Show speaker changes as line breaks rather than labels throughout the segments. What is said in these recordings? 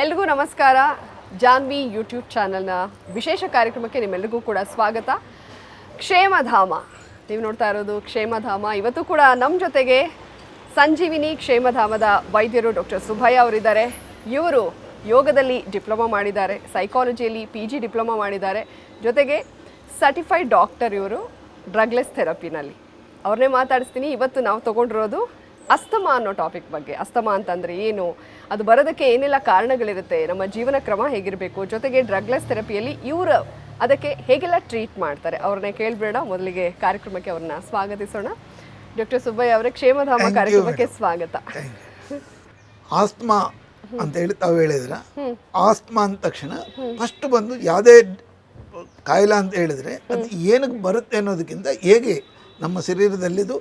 ಎಲ್ರಿಗೂ ನಮಸ್ಕಾರ. ಜಾನ್ವಿ ಯೂಟ್ಯೂಬ್ ಚಾನಲ್ನ ವಿಶೇಷ ಕಾರ್ಯಕ್ರಮಕ್ಕೆ ನಿಮ್ಮೆಲ್ಲರಿಗೂ ಕೂಡ ಸ್ವಾಗತ. ಕ್ಷೇಮಧಾಮ ನೀವು ನೋಡ್ತಾ ಇರೋದು ಕ್ಷೇಮಧಾಮ. ಇವತ್ತು ಕೂಡ ನಮ್ಮ ಜೊತೆಗೆ ಸಂಜೀವಿನಿ ಕ್ಷೇಮಧಾಮದ ವೈದ್ಯರು ಡಾಕ್ಟರ್ ಸುಬ್ಬಯ್ಯ ಅವರಿದ್ದಾರೆ. ಇವರು ಯೋಗದಲ್ಲಿ ಡಿಪ್ಲೊಮಾ ಮಾಡಿದ್ದಾರೆ, ಸೈಕಾಲಜಿಯಲ್ಲಿ PG ಡಿಪ್ಲೊಮಾ ಮಾಡಿದ್ದಾರೆ, ಜೊತೆಗೆ ಸರ್ಟಿಫೈಡ್ ಡಾಕ್ಟರ್ ಇವರು ಡ್ರಗ್ಲೆಸ್ ಥೆರಪಿನಲ್ಲಿ. ಅವ್ರನ್ನೇ ಮಾತಾಡಿಸ್ತೀನಿ. ಇವತ್ತು ನಾವು ತೊಗೊಂಡಿರೋದು ಅಸ್ತಮಾ ಅನ್ನೋ ಟಾಪಿಕ್ ಬಗ್ಗೆ. ಅಸ್ತಮಾ ಅಂತಂದರೆ ಏನು, ಅದು ಬರೋದಕ್ಕೆ ಏನೆಲ್ಲ ಕಾರಣಗಳಿರುತ್ತೆ, ನಮ್ಮ ಜೀವನ ಕ್ರಮ ಹೇಗಿರಬೇಕು, ಜೊತೆಗೆ ಡ್ರಗ್ಲೆಸ್ ಥೆರಪಿಯಲ್ಲಿ ಇವರು ಅದಕ್ಕೆ ಹೇಗೆಲ್ಲ ಟ್ರೀಟ್ ಮಾಡ್ತಾರೆ, ಅವ್ರನ್ನೇ ಕೇಳಿಬಿಡೋಣ. ಮೊದಲಿಗೆ ಕಾರ್ಯಕ್ರಮಕ್ಕೆ ಅವ್ರನ್ನ ಸ್ವಾಗತಿಸೋಣ. ಡಾಕ್ಟರ್ ಸುಬ್ಬಯ್ಯ ಅವರೇ, ಕ್ಷೇಮಧಾಮ ಕಾರ್ಯಕ್ರಮಕ್ಕೆ ಸ್ವಾಗತ.
ಆಸ್ತಮಾ ಅಂತ ಹೇಳಿ ತಾವು ಹೇಳಿದ್ರೆ, ಆಸ್ತಮಾ ಅಂದ ತಕ್ಷಣ ಫಸ್ಟ್ ಬಂದು ಯಾವುದೇ ಕಾಯಿಲೆ ಅಂತ ಹೇಳಿದ್ರೆ ಅದು ಏನಕ್ಕೆ ಬರುತ್ತೆ ಅನ್ನೋದಕ್ಕಿಂತ ಹೇಗೆ ನಮ್ಮ ಶರೀರದಲ್ಲಿದು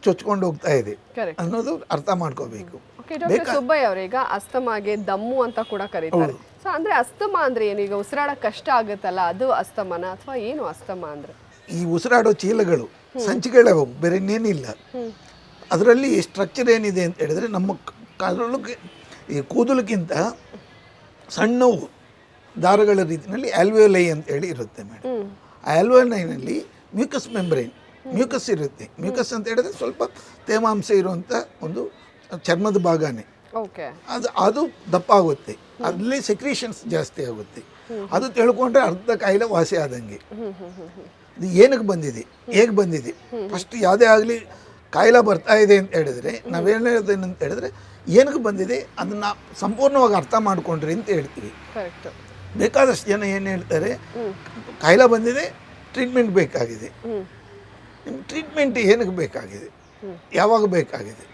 ಚೊಚ್ಕೊಂಡು ಹೋಗ್ತಾ ಇದೆ ಅನ್ನೋದು ಅರ್ಥ ಮಾಡ್ಕೋಬೇಕು.
ಡಾಕ್ಟರ್ ಸುಬ್ಬಯ್ಯ ಅವರೇ, ಈಗ ಅಸ್ತಮಾಗೆ ದಮ್ಮು ಅಂತ ಕೂಡ ಕರೀತಾರೆ. ಸೊ ಅಂದ್ರೆ ಅಸ್ತಮಾ ಅಂದ್ರೆ ಏನು? ಈಗ ಉಸಿರಾಡಕ್ಕೆ ಕಷ್ಟ ಆಗುತ್ತಲ್ಲ, ಅದು ಅಸ್ತಮಾನ ಅಥವಾ ಏನು ಅಸ್ತಮಾ ಅಂದ್ರೆ?
ಈ ಉಸಿರಾಡೋ ಚೀಲಗಳು ಸಂಚಿಗಳೇ ಹೋಗು, ಬೇರೆ ಇನ್ನೇನಿಲ್ಲ. ಅದರಲ್ಲಿ ಸ್ಟ್ರಕ್ಚರ್ ಏನಿದೆ ಅಂತ ಹೇಳಿದ್ರೆ, ನಮ್ಮ ಕರುಳಿಗೆ ಈ ಕೂದಲಕ್ಕಿಂತ ಸಣ್ಣವು ದಾರಗಳ ರೀತಿಯಲ್ಲಿ ಆಲ್ವಿಯೋಲೈ ಅಂತ ಹೇಳಿ ಇರುತ್ತೆ ಮೇಡಮ್. ಆ ಆಲ್ವಿಯೋಲೈನಲ್ಲಿ ಮ್ಯೂಕಸ್ ಮೆಂಬ್ರೇನ್, ಮ್ಯೂಕಸ್ ಇರುತ್ತೆ. ಮ್ಯೂಕಸ್ ಅಂತ ಹೇಳಿದ್ರೆ ಸ್ವಲ್ಪ ತೇವಾಂಶ ಇರುವಂಥ ಒಂದು ಚರ್ಮದ ಭಾಗನೇ. ಅದು ದಪ್ಪ ಆಗುತ್ತೆ, ಅಲ್ಲಿ ಸೆಕ್ರೀಷನ್ಸ್ ಜಾಸ್ತಿ ಆಗುತ್ತೆ. ಅದು ತಿಳ್ಕೊಂಡ್ರೆ ಅರ್ಧ ಕಾಯಿಲೆ ವಾಸಿ ಆದಂಗೆ. ಇದು ಏನಕ್ಕೆ ಬಂದಿದೆ, ಹೇಗೆ ಬಂದಿದೆ, ಫಸ್ಟ್ ಯಾವುದೇ ಆಗಲಿ ಕಾಯಿಲೆ ಬರ್ತಾ ಇದೆ ಅಂತ ಹೇಳಿದ್ರೆ ನಾವೇನು ಹೇಳೋದೇನು ಅಂತ ಹೇಳಿದ್ರೆ, ಏನಕ್ಕೆ ಬಂದಿದೆ ಅದನ್ನು ಸಂಪೂರ್ಣವಾಗಿ ಅರ್ಥ ಮಾಡ್ಕೊಂಡ್ರಿ ಅಂತ ಹೇಳ್ತೀವಿ. ಬೇಕಾದಷ್ಟು ಜನ ಏನು ಹೇಳ್ತಾರೆ, ಕಾಯಿಲೆ ಬಂದಿದೆ, ಟ್ರೀಟ್ಮೆಂಟ್ ಬೇಕಾಗಿದೆ. ನಿಮ್ಮ ಟ್ರೀಟ್ಮೆಂಟ್ ಏನಕ್ಕೆ ಬೇಕಾಗಿದೆ, ಯಾವಾಗ ಬೇಕಾಗಿದೆ?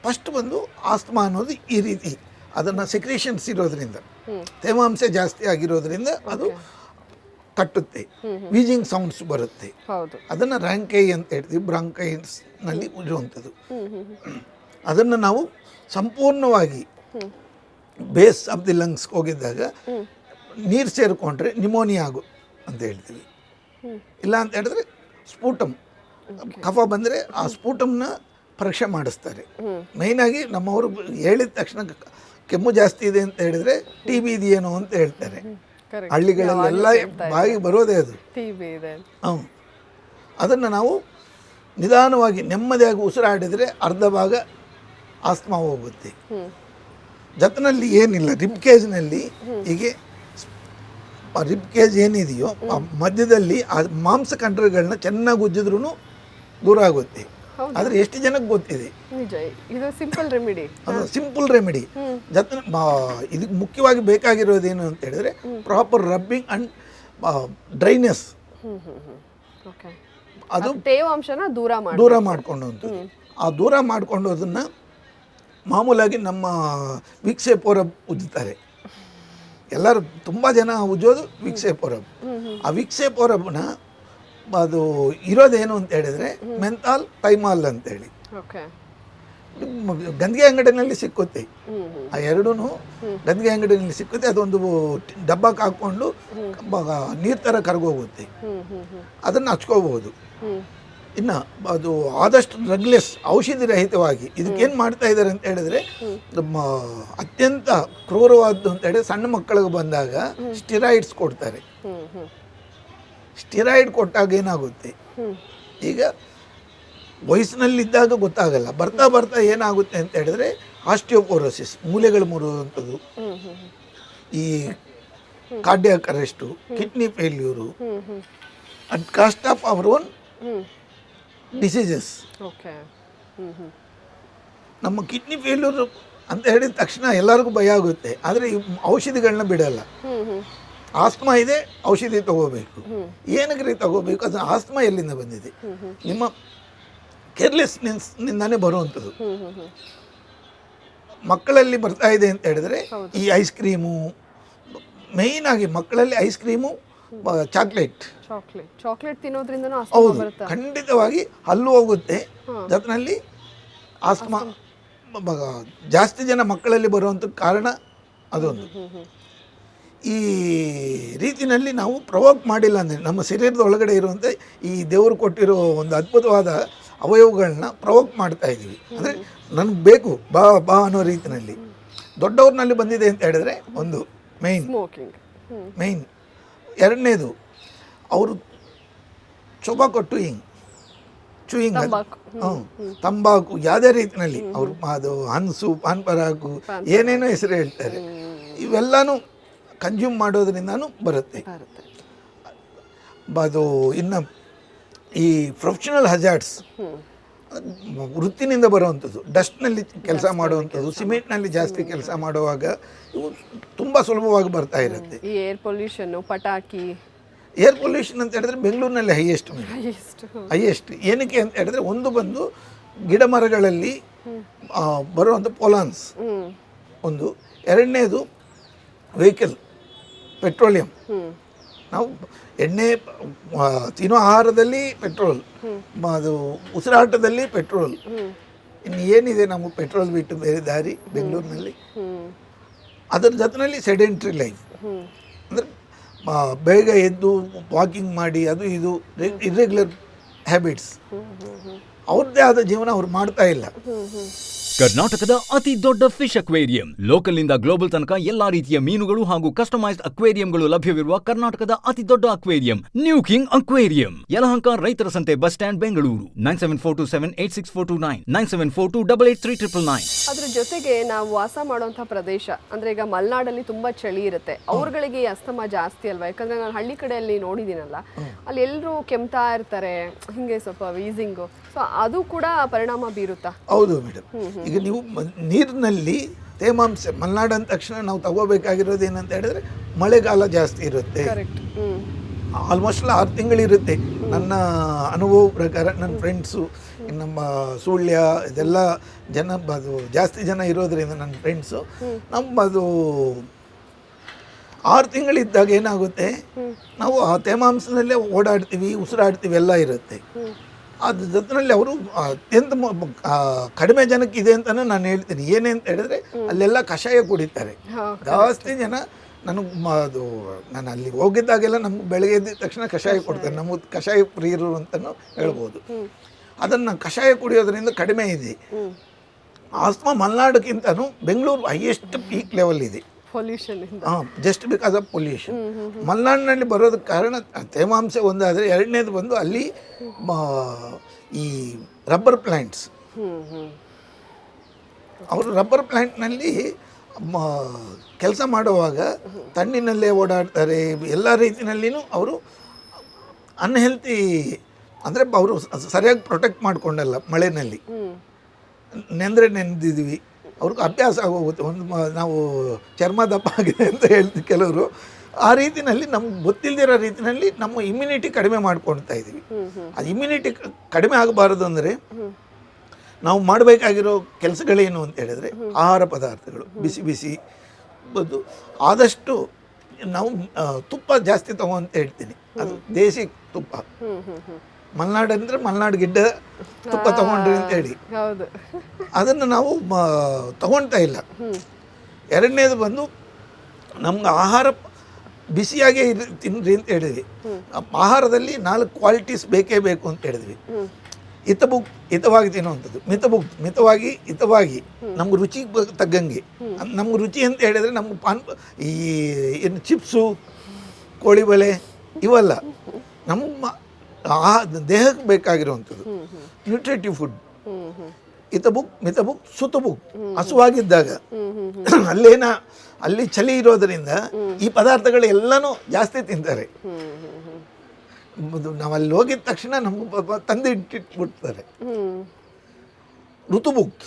ಫಸ್ಟ್ ಬಂದು ಆಸ್ತಮಾ ಅನ್ನೋದು ಈ ರೀತಿ, ಅದನ್ನು ಸೆಕ್ರೇಷನ್ಸ್ ಇರೋದ್ರಿಂದ, ತೇವಾಂಶ ಜಾಸ್ತಿ ಆಗಿರೋದ್ರಿಂದ ಅದು ಕಟ್ಟುತ್ತೆ, ವೀಜಿಂಗ್ ಸೌಂಡ್ಸ್ ಬರುತ್ತೆ. ಅದನ್ನು ರ್ಯಾಂಕೈ ಅಂತ ಹೇಳ್ತೀವಿ, ಬ್ರಾಂಕೈಸ್ನಲ್ಲಿ ಇರುವಂಥದ್ದು. ಅದನ್ನು ನಾವು ಸಂಪೂರ್ಣವಾಗಿ ಬೇಸ್ ಆಫ್ ದಿ ಲಂಗ್ಸ್ಗೆ ಹೋಗಿದ್ದಾಗ ನೀರು ಸೇರಿಕೊಂಡ್ರೆ ನಿಮೋನಿಯಾ ಆಗು ಅಂತ ಹೇಳ್ತೀವಿ. ಇಲ್ಲ ಅಂತ ಹೇಳಿದ್ರೆ ಸ್ಫೂಟಮ್, ಕಫ ಬಂದರೆ ಆ ಸ್ಫೂಟಮ್ನ ಪರೀಕ್ಷೆ ಮಾಡಿಸ್ತಾರೆ. ಮೇಯ್ನಾಗಿ ನಮ್ಮವರು ಹೇಳಿದ ತಕ್ಷಣ ಕೆಮ್ಮು ಜಾಸ್ತಿ ಇದೆ ಅಂತ ಹೇಳಿದರೆ TB ಇದೆಯೇನೋ ಅಂತ ಹೇಳ್ತಾರೆ. ಹಳ್ಳಿಗಳಲ್ಲೆಲ್ಲ ಬಾಯಿಗೆ ಬರೋದೇ ಅದು. ಅದನ್ನು ನಾವು ನಿಧಾನವಾಗಿ ನೆಮ್ಮದಿಯಾಗಿ ಉಸಿರಾಡಿದರೆ ಅರ್ಧ ಭಾಗ ಆಸ್ತಮಾ ಹೋಗುತ್ತೆ. ಜೊತೆಯಲ್ಲಿ ಏನಿಲ್ಲ, ರಿಬ್ ಕೇಜ್ನಲ್ಲಿ ಹೀಗೆ ರಿಬ್ ಕೇಜ್ ಏನಿದೆಯೋ ಆ ಮಧ್ಯದಲ್ಲಿ ಆ ಮಾಂಸಖಂಡಗಳನ್ನ ಚೆನ್ನಾಗಿ ಉಜ್ಜಿದ್ರೂ ದೂರ ಆಗುತ್ತೆ. ಆದರೆ ಎಷ್ಟು ಜನಕ್ಕೆ ಗೊತ್ತಿದೆ?
ಇದು ಸಿಂಪಲ್ ರೆಮಿಡಿ.
ಅದು ಸಿಂಪಲ್ ರೆಮಿಡಿ. ಜೊತೆ ಇದಕ್ಕೆ ಮುಖ್ಯವಾಗಿ ಬೇಕಾಗಿರೋದೇನು ಅಂತ ಹೇಳಿದ್ರೆ ಪ್ರಾಪರ್ ರಬ್ಬಿಂಗ್ ಆ್ಯಂಡ್ ಡ್ರೈನೆಸ್. ಅದು
ತೇವಾಂಶನ ದೂರ ಮಾಡ್ಕೊಂಡು
ಆ ದೂರ ಮಾಡಿಕೊಂಡು ಅದನ್ನು ಮಾಮೂಲಾಗಿ ನಮ್ಮ ವಿಕ್ಸೇಪೋರ ಉಜ್ಜುತ್ತಾರೆ. ಎಲ್ಲರೂ ತುಂಬ ಜನ ಉಜ್ಜೋದು ವಿಕ್ಸೇಪೋರಬ್. ಆ ವಿಕ್ಸೇಪೋರಬ್ನ ಅದು ಇರೋದೇನು ಅಂತ ಹೇಳಿದರೆ ಮೆಂತಾಲ್, ಥೈಮಾಲ್ ಅಂತೇಳಿ ಗಂದಿಗೆ ಅಂಗಡಿನಲ್ಲಿ ಸಿಕ್ಕುತ್ತೆ. ಆ ಎರಡೂ ಗಂದಿಗೆ ಅಂಗಡಿನಲ್ಲಿ ಸಿಕ್ಕುತ್ತೆ. ಅದೊಂದು ಡಬ್ಬಕ್ಕೆ ಹಾಕ್ಕೊಂಡು ನೀರು ಥರ ಕರಗೋಗುತ್ತೆ, ಅದನ್ನು ಹಚ್ಕೋಬಹುದು. ಇನ್ನು ಅದು ಆದಷ್ಟು ಡ್ರಗ್ಲೆಸ್, ಔಷಧಿ ರಹಿತವಾಗಿ ಇದಕ್ಕೇನು ಮಾಡ್ತಾ ಇದ್ದಾರೆ ಅಂತ ಹೇಳಿದ್ರೆ, ನಮ್ಮ ಅತ್ಯಂತ ಕ್ರೂರವಾದ್ದು ಅಂತ ಹೇಳಿದ್ರೆ ಸಣ್ಣ ಮಕ್ಕಳಿಗೆ ಬಂದಾಗ ಸ್ಟಿರಾಯ್ಡ್ಸ್ ಕೊಡ್ತಾರೆ. ಸ್ಟಿರಾಯ್ಡ್ ಕೊಟ್ಟಾಗ ಏನಾಗುತ್ತೆ, ಈಗ ವಯಸ್ಸಿನಲ್ಲಿದ್ದಾಗ ಗೊತ್ತಾಗಲ್ಲ, ಬರ್ತಾ ಬರ್ತಾ ಏನಾಗುತ್ತೆ ಅಂತ ಹೇಳಿದ್ರೆ ಆಸ್ಟಿಯೋಪೋರೋಸಿಸ್, ಮೂಳೆಗಳು ಮುರಿಯುವಂಥದ್ದು, ಈ cardiac arrest, kidney failure, at cost of our own diseases. ನಮ್ಮ ಕಿಡ್ನಿ ಫೇಲ್ಯೂರ್ ಅಂತ ಹೇಳಿದ ತಕ್ಷಣ ಎಲ್ಲರಿಗೂ ಭಯ ಆಗುತ್ತೆ. ಆದರೆ ಈ ಔಷಧಿಗಳನ್ನ ಬಿಡಲ್ಲ. ಆಸ್ತಮಾ ಇದೆ, ಔಷಧಿ ತಗೋಬೇಕು. ಏನಕ್ಕೆ ತಗೋಬೇಕು? ಅದು ಆಸ್ತಮಾ ಎಲ್ಲಿಂದ ಬಂದಿದೆ? ನಿಮ್ಮ ಕೇರ್ಲೆಸ್ನೆಸ್ನಿಂದಾನೇ ಬರುವಂಥದ್ದು. ಮಕ್ಕಳಲ್ಲಿ ಬರ್ತಾ ಇದೆ ಅಂತ ಹೇಳಿದ್ರೆ ಈ ಐಸ್ ಕ್ರೀಮು, ಮೇಯ್ನ್ ಆಗಿ ಮಕ್ಕಳಲ್ಲಿ ಐಸ್ ಕ್ರೀಮು, ಚಾಕ್ಲೇಟ್
ತಿನ್ನೋದ್ರಿಂದ
ಹೌದು, ಖಂಡಿತವಾಗಿ ಹಲ್ಲು ಹೋಗುತ್ತೆ. ಜೊತೆಯಲ್ಲಿ ಆಸ್ತಮಾ ಜಾಸ್ತಿ ಜನ ಮಕ್ಕಳಲ್ಲಿ ಬರುವಂಥ ಕಾರಣ ಅದೊಂದು. ಈ ರೀತಿಯಲ್ಲಿ ನಾವು ಪ್ರವೋಕ್ ಮಾಡಿಲ್ಲ ಅಂದರೆ ನಮ್ಮ ಶರೀರದ ಒಳಗಡೆ ಇರುವಂಥ ಈ ದೇವರು ಕೊಟ್ಟಿರೋ ಒಂದು ಅದ್ಭುತವಾದ ಅವಯವಗಳನ್ನ ಪ್ರವೋಕ್ ಮಾಡ್ತಾ ಇದ್ದೀವಿ. ಅಂದರೆ ನನಗೆ ಬೇಕು ಬಾ ಬಾ ಅನ್ನೋ ರೀತಿಯಲ್ಲಿ ದೊಡ್ಡವ್ರನಲ್ಲಿ ಬಂದಿದೆ ಅಂತ ಹೇಳಿದ್ರೆ ಒಂದು
ಸ್ಮೋಕಿಂಗ್.
ಮೈನ್. ಎರಡನೇದು ಅವರು ಚೊಬಾಕೊ ಚೂಯಿಂಗ್ ತಂಬಾಕು ಯಾವುದೇ ರೀತಿಯಲ್ಲಿ ಅವರು ಅದು ಹನ್ಸು ಪಾನ್ ಪರಾಕು ಏನೇನೋ ಹೆಸರು ಹೇಳ್ತಾರೆ, ಇವೆಲ್ಲನೂ ಕನ್ಸ್ಯೂಮ್ ಮಾಡೋದ್ರಿಂದನೂ ಬರುತ್ತೆ. ಅದು ಇನ್ನು ಈ ಪ್ರೊಫೆಷನಲ್ ಹಜಾರ್ಡ್ಸ್ ವೃತ್ತಿನಿಂದ ಬರುವಂಥದ್ದು, ಡಸ್ಟ್ನಲ್ಲಿ ಕೆಲಸ ಮಾಡುವಂಥದ್ದು, ಸಿಮೆಂಟ್ನಲ್ಲಿ ಜಾಸ್ತಿ ಕೆಲಸ ಮಾಡುವಾಗ ಇವು ತುಂಬ ಸುಲಭವಾಗಿ ಬರ್ತಾ ಇರುತ್ತೆ.
ಈ ಏರ್ ಪೊಲ್ಯೂಷನ್ನು, ಪಟಾಕಿ.
ಏರ್ ಪೊಲ್ಯೂಷನ್ ಅಂತ ಹೇಳಿದ್ರೆ ಬೆಂಗಳೂರಿನಲ್ಲಿ ಹೈಯೆಸ್ಟ್. ಏನಕ್ಕೆ ಅಂತ ಹೇಳಿದ್ರೆ ಒಂದು ಬಂದು ಗಿಡ ಮರಗಳಲ್ಲಿ ಬರುವಂಥ ಪೊಲಾನ್ಸ್ ಒಂದು, ಎರಡನೇದು ವೆಹಿಕಲ್ ಪೆಟ್ರೋಲಿಯಂ. ನಾವು ಎಣ್ಣೆ ತಿನ್ನೋ ಆಹಾರದಲ್ಲಿ ಪೆಟ್ರೋಲ್, ಅದು ಉಸಿರಾಟದಲ್ಲಿ ಪೆಟ್ರೋಲ್, ಇನ್ನು ಏನಿದೆ ನಮಗೆ ಪೆಟ್ರೋಲ್ ಬಿಟ್ಟು ಬೇರೆ ದಾರಿ ಬೆಂಗಳೂರಿನಲ್ಲಿ. ಅದರ ಜೊತೆಯಲ್ಲಿ ಸೆಡೆಂಟ್ರಿ ಲೈಫ್ ಅಂದರೆ ಬೇಗ ಎದ್ದು ವಾಕಿಂಗ್ ಮಾಡಿ ಅದು ಇದು ಇರ್ರೆಗ್ಯುಲರ್ ಹ್ಯಾಬಿಟ್ಸ್, ಅವ್ರದ್ದೇ ಆದ ಜೀವನ ಅವ್ರು ಮಾಡ್ತಾ ಇಲ್ಲ.
ಕರ್ನಾಟಕದ ಅತಿ ದೊಡ್ಡ ಫಿಶ್ ಅಕ್ವೇರಿಯಂ, ಲೋಕಲ್ ನಿಂದ ಗ್ಲೋಬಲ್ ತನಕ ಎಲ್ಲಾ ರೀತಿಯ ಮೀನುಗಳು ಹಾಗೂ ಕಸ್ಟಮೈಸ್ಡ್ ಅಕ್ವೇರಿಯಂಗಳು ಲಭ್ಯವಿರುವ ಕರ್ನಾಟಕದ ಅತಿ ದೊಡ್ಡ aquarium new king aquarium, Yelahanka ರೈತರ ಸಂತೆ ಬಸ್ ಸ್ಟ್ಯಾಂಡ್, ಬೆಂಗಳೂರು. 9742786429 9742883999.
ಅದ್ರ ಜೊತೆಗೆ ನಾವು ವಾಸ ಮಾಡುವಂತಹ ಪ್ರದೇಶ ಅಂದ್ರೆ ಈಗ ಮಲೆನಾಡಲ್ಲಿ ತುಂಬಾ ಚಳಿ ಇರುತ್ತೆ, ಅವ್ರಗಳಿಗೆ ಅಸ್ತಮ ಜಾಸ್ತಿ ಅಲ್ವಾ? ಯಾಕಂದ್ರೆ ನಾನು ಹಳ್ಳಿ ಕಡೆಯಲ್ಲಿ ನೋಡಿದ್ದೀನಲ್ಲ, ಅಲ್ಲಿ ಎಲ್ಲರೂ ಕೆಮ್ತಾ ಇರ್ತಾರೆ, ಹಿಂಗೆ ಸ್ವಲ್ಪ ವೀಸಿಂಗು, ಸೊ ಅದು ಕೂಡ ಪರಿಣಾಮ ಬೀರುತ್ತಾ?
ಹೌದು ಮೇಡಮ್. ಈಗ ನೀವು ನೀರಿನಲ್ಲಿ ತೇವಾಂಶ, ಮಲೆನಾಡು ಅಂದ ತಕ್ಷಣ ನಾವು ತಗೋಬೇಕಾಗಿರೋದು ಏನಂತ ಹೇಳಿದ್ರೆ ಮಳೆಗಾಲ ಜಾಸ್ತಿ ಇರುತ್ತೆ, ಆಲ್ಮೋಸ್ಟ್ 6 ತಿಂಗಳಿರುತ್ತೆ. ನನ್ನ ಅನುಭವ ಪ್ರಕಾರ ನನ್ನ ಫ್ರೆಂಡ್ಸು ನಮ್ಮ ಸುಳ್ಯ ಇದೆಲ್ಲ ಜನ ಅದು ಜಾಸ್ತಿ ಜನ ಇರೋದ್ರಿಂದ ನನ್ನ ಫ್ರೆಂಡ್ಸು ನಮ್ಮದು 6 ತಿಂಗಳಿದ್ದಾಗ ಏನಾಗುತ್ತೆ, ನಾವು ಆ ತೇವಾಂಶದಲ್ಲೇ ಓಡಾಡ್ತೀವಿ, ಉಸಿರಾಡ್ತೀವಿ, ಎಲ್ಲ ಇರುತ್ತೆ. ಅದ್ರ ಜೊತೆಯಲ್ಲಿ ಅವರು ಅತ್ಯಂತ ಕಡಿಮೆ ಜನಕ್ಕೆ ಇದೆ ಅಂತಲೂ ನಾನು ಹೇಳ್ತೀನಿ. ಏನೇ ಅಂತ ಹೇಳಿದ್ರೆ ಅಲ್ಲೆಲ್ಲ ಕಷಾಯ ಕುಡಿತಾರೆ ಜಾಸ್ತಿ ಜನ. ಅದು ನಾನು ಅಲ್ಲಿ ಹೋಗಿದ್ದಾಗೆಲ್ಲ ನಮ್ಗೆ ಬೆಳಗ್ಗೆ ಎದ್ದ ತಕ್ಷಣ ಕಷಾಯ ಕೊಡ್ತಾರೆ, ನಮಗೆ ಕಷಾಯ ಪ್ರಿಯರು ಅಂತಲೂ ಹೇಳ್ಬೋದು. ಅದನ್ನು ಕಷಾಯ ಕುಡಿಯೋದ್ರಿಂದ ಕಡಿಮೆ ಇದೆ. ಆಸ್ತಮಾ ಮಲೆನಾಡಕ್ಕಿಂತನೂ ಬೆಂಗಳೂರು ಹೈಯೆಸ್ಟ್ ಪೀಕ್ ಲೆವೆಲ್ ಇದೆ ಜಸ್ಟ್ ಬಿಕಾಸ್ ಆಫ್ ಪೊಲ್ಯೂಷನ್. ಮಲೆನಾಡಿನಲ್ಲಿ ಬರೋದಕ್ಕೆ ಕಾರಣ ತೇವಾಂಶ ಒಂದಾದರೆ, ಎರಡನೇದು ಬಂದು ಅಲ್ಲಿ ಈ ರಬ್ಬರ್ ಪ್ಲ್ಯಾಂಟ್ಸ್, ಅವರು ರಬ್ಬರ್ ಪ್ಲ್ಯಾಂಟ್ನಲ್ಲಿ ಕೆಲಸ ಮಾಡುವಾಗ ತಣ್ಣಿನಲ್ಲೇ ಓಡಾಡ್ತಾರೆ, ಎಲ್ಲ ರೀತಿಯಲ್ಲಿನೂ ಅವರು ಅನ್ಹೆಲ್ತಿ ಅಂದರೆ ಅವರು ಸರಿಯಾಗಿ ಪ್ರೊಟೆಕ್ಟ್ ಮಾಡಿಕೊಂಡಲ್ಲ. ಮಳೆಯಲ್ಲಿ ನೆಂದಿದ್ದೀವಿ, ಅವ್ರಿಗೆ ಅಭ್ಯಾಸ ಆಗೋಗುತ್ತೆ. ನಾವು ಚರ್ಮ ದಪ್ಪ ಆಗಿದೆ ಅಂತ ಹೇಳ್ತೀವಿ ಕೆಲವರು. ಆ ರೀತಿಯಲ್ಲಿ ನಮ್ಗೆ ಗೊತ್ತಿಲ್ಲದಿರೋ ರೀತಿಯಲ್ಲಿ ನಮ್ಮ ಇಮ್ಯುನಿಟಿ ಕಡಿಮೆ ಮಾಡ್ಕೊಳ್ತಾ ಇದ್ದೀವಿ. ಅದು ಇಮ್ಯುನಿಟಿ ಕಡಿಮೆ ಆಗಬಾರದು ಅಂದರೆ ನಾವು ಮಾಡಬೇಕಾಗಿರೋ ಕೆಲಸಗಳೇನು ಅಂತ ಹೇಳಿದ್ರೆ ಆಹಾರ ಪದಾರ್ಥಗಳು ಬಿಸಿ ಬಿಸಿ ಬಂದು ಆದಷ್ಟು ನಾವು ತುಪ್ಪ ಜಾಸ್ತಿ ತಗೋ ಅಂತ ಹೇಳ್ತೀನಿ. ಅದು ದೇಸಿ ತುಪ್ಪ, ಮಲೆನಾಡು ಅಂದರೆ ಮಲೆನಾಡು ಗಿಡ್ಡ ತುಪ್ಪ ತಗೊಂಡ್ರಿ ಅಂತ ಹೇಳಿ ಅದನ್ನು ನಾವು ತಗೊಳ್ತಾ ಇಲ್ಲ. ಎರಡನೇದು ಬಂದು ನಮ್ಗೆ ಆಹಾರ ಬಿಸಿಯಾಗೇ ತಿನ್ನಿರಿ ಅಂತ ಹೇಳಿದ್ವಿ. ಆಹಾರದಲ್ಲಿ 4 ಕ್ವಾಲಿಟೀಸ್ ಬೇಕೇ ಬೇಕು ಅಂತ ಹೇಳಿದ್ವಿ. ಹಿತವಾಗಿ ತಿನ್ನುವಂಥದ್ದು, ಹಿತವಾಗಿ ನಮ್ಗೆ ರುಚಿಗೆ ತಗ್ಗಂಗೆ. ನಮ್ಗೆ ರುಚಿ ಅಂತ ಹೇಳಿದರೆ ನಮ್ಗೆ ಈ ಏನು ಚಿಪ್ಸು, ಕೋಳಿ ಬಲೆ ಇವೆಲ್ಲ ನಮ್ಮ ದೇಹಕ್ಕೆ ಬೇಕಾಗಿರುವಂಥದ್ದು ನ್ಯೂಟ್ರಿಟಿವ್ ಫುಡ್. ಮಿತಬುಕ್ ಸುತಬುಕ್, ಹಸುವಾಗಿದ್ದಾಗ ಅಲ್ಲಿ ಚಳಿ ಇರೋದರಿಂದ ಈ ಪದಾರ್ಥಗಳು ಎಲ್ಲನೂ ಜಾಸ್ತಿ ತಿಂತಾರೆ. ನಾವು ಅಲ್ಲಿ ಹೋಗಿದ ತಕ್ಷಣ ನಮ್ಗೆ ತಂದು ಇಟ್ಟಿಟ್ಬಿಡ್ತಾರೆ. ಋತುಮುಕ್ತ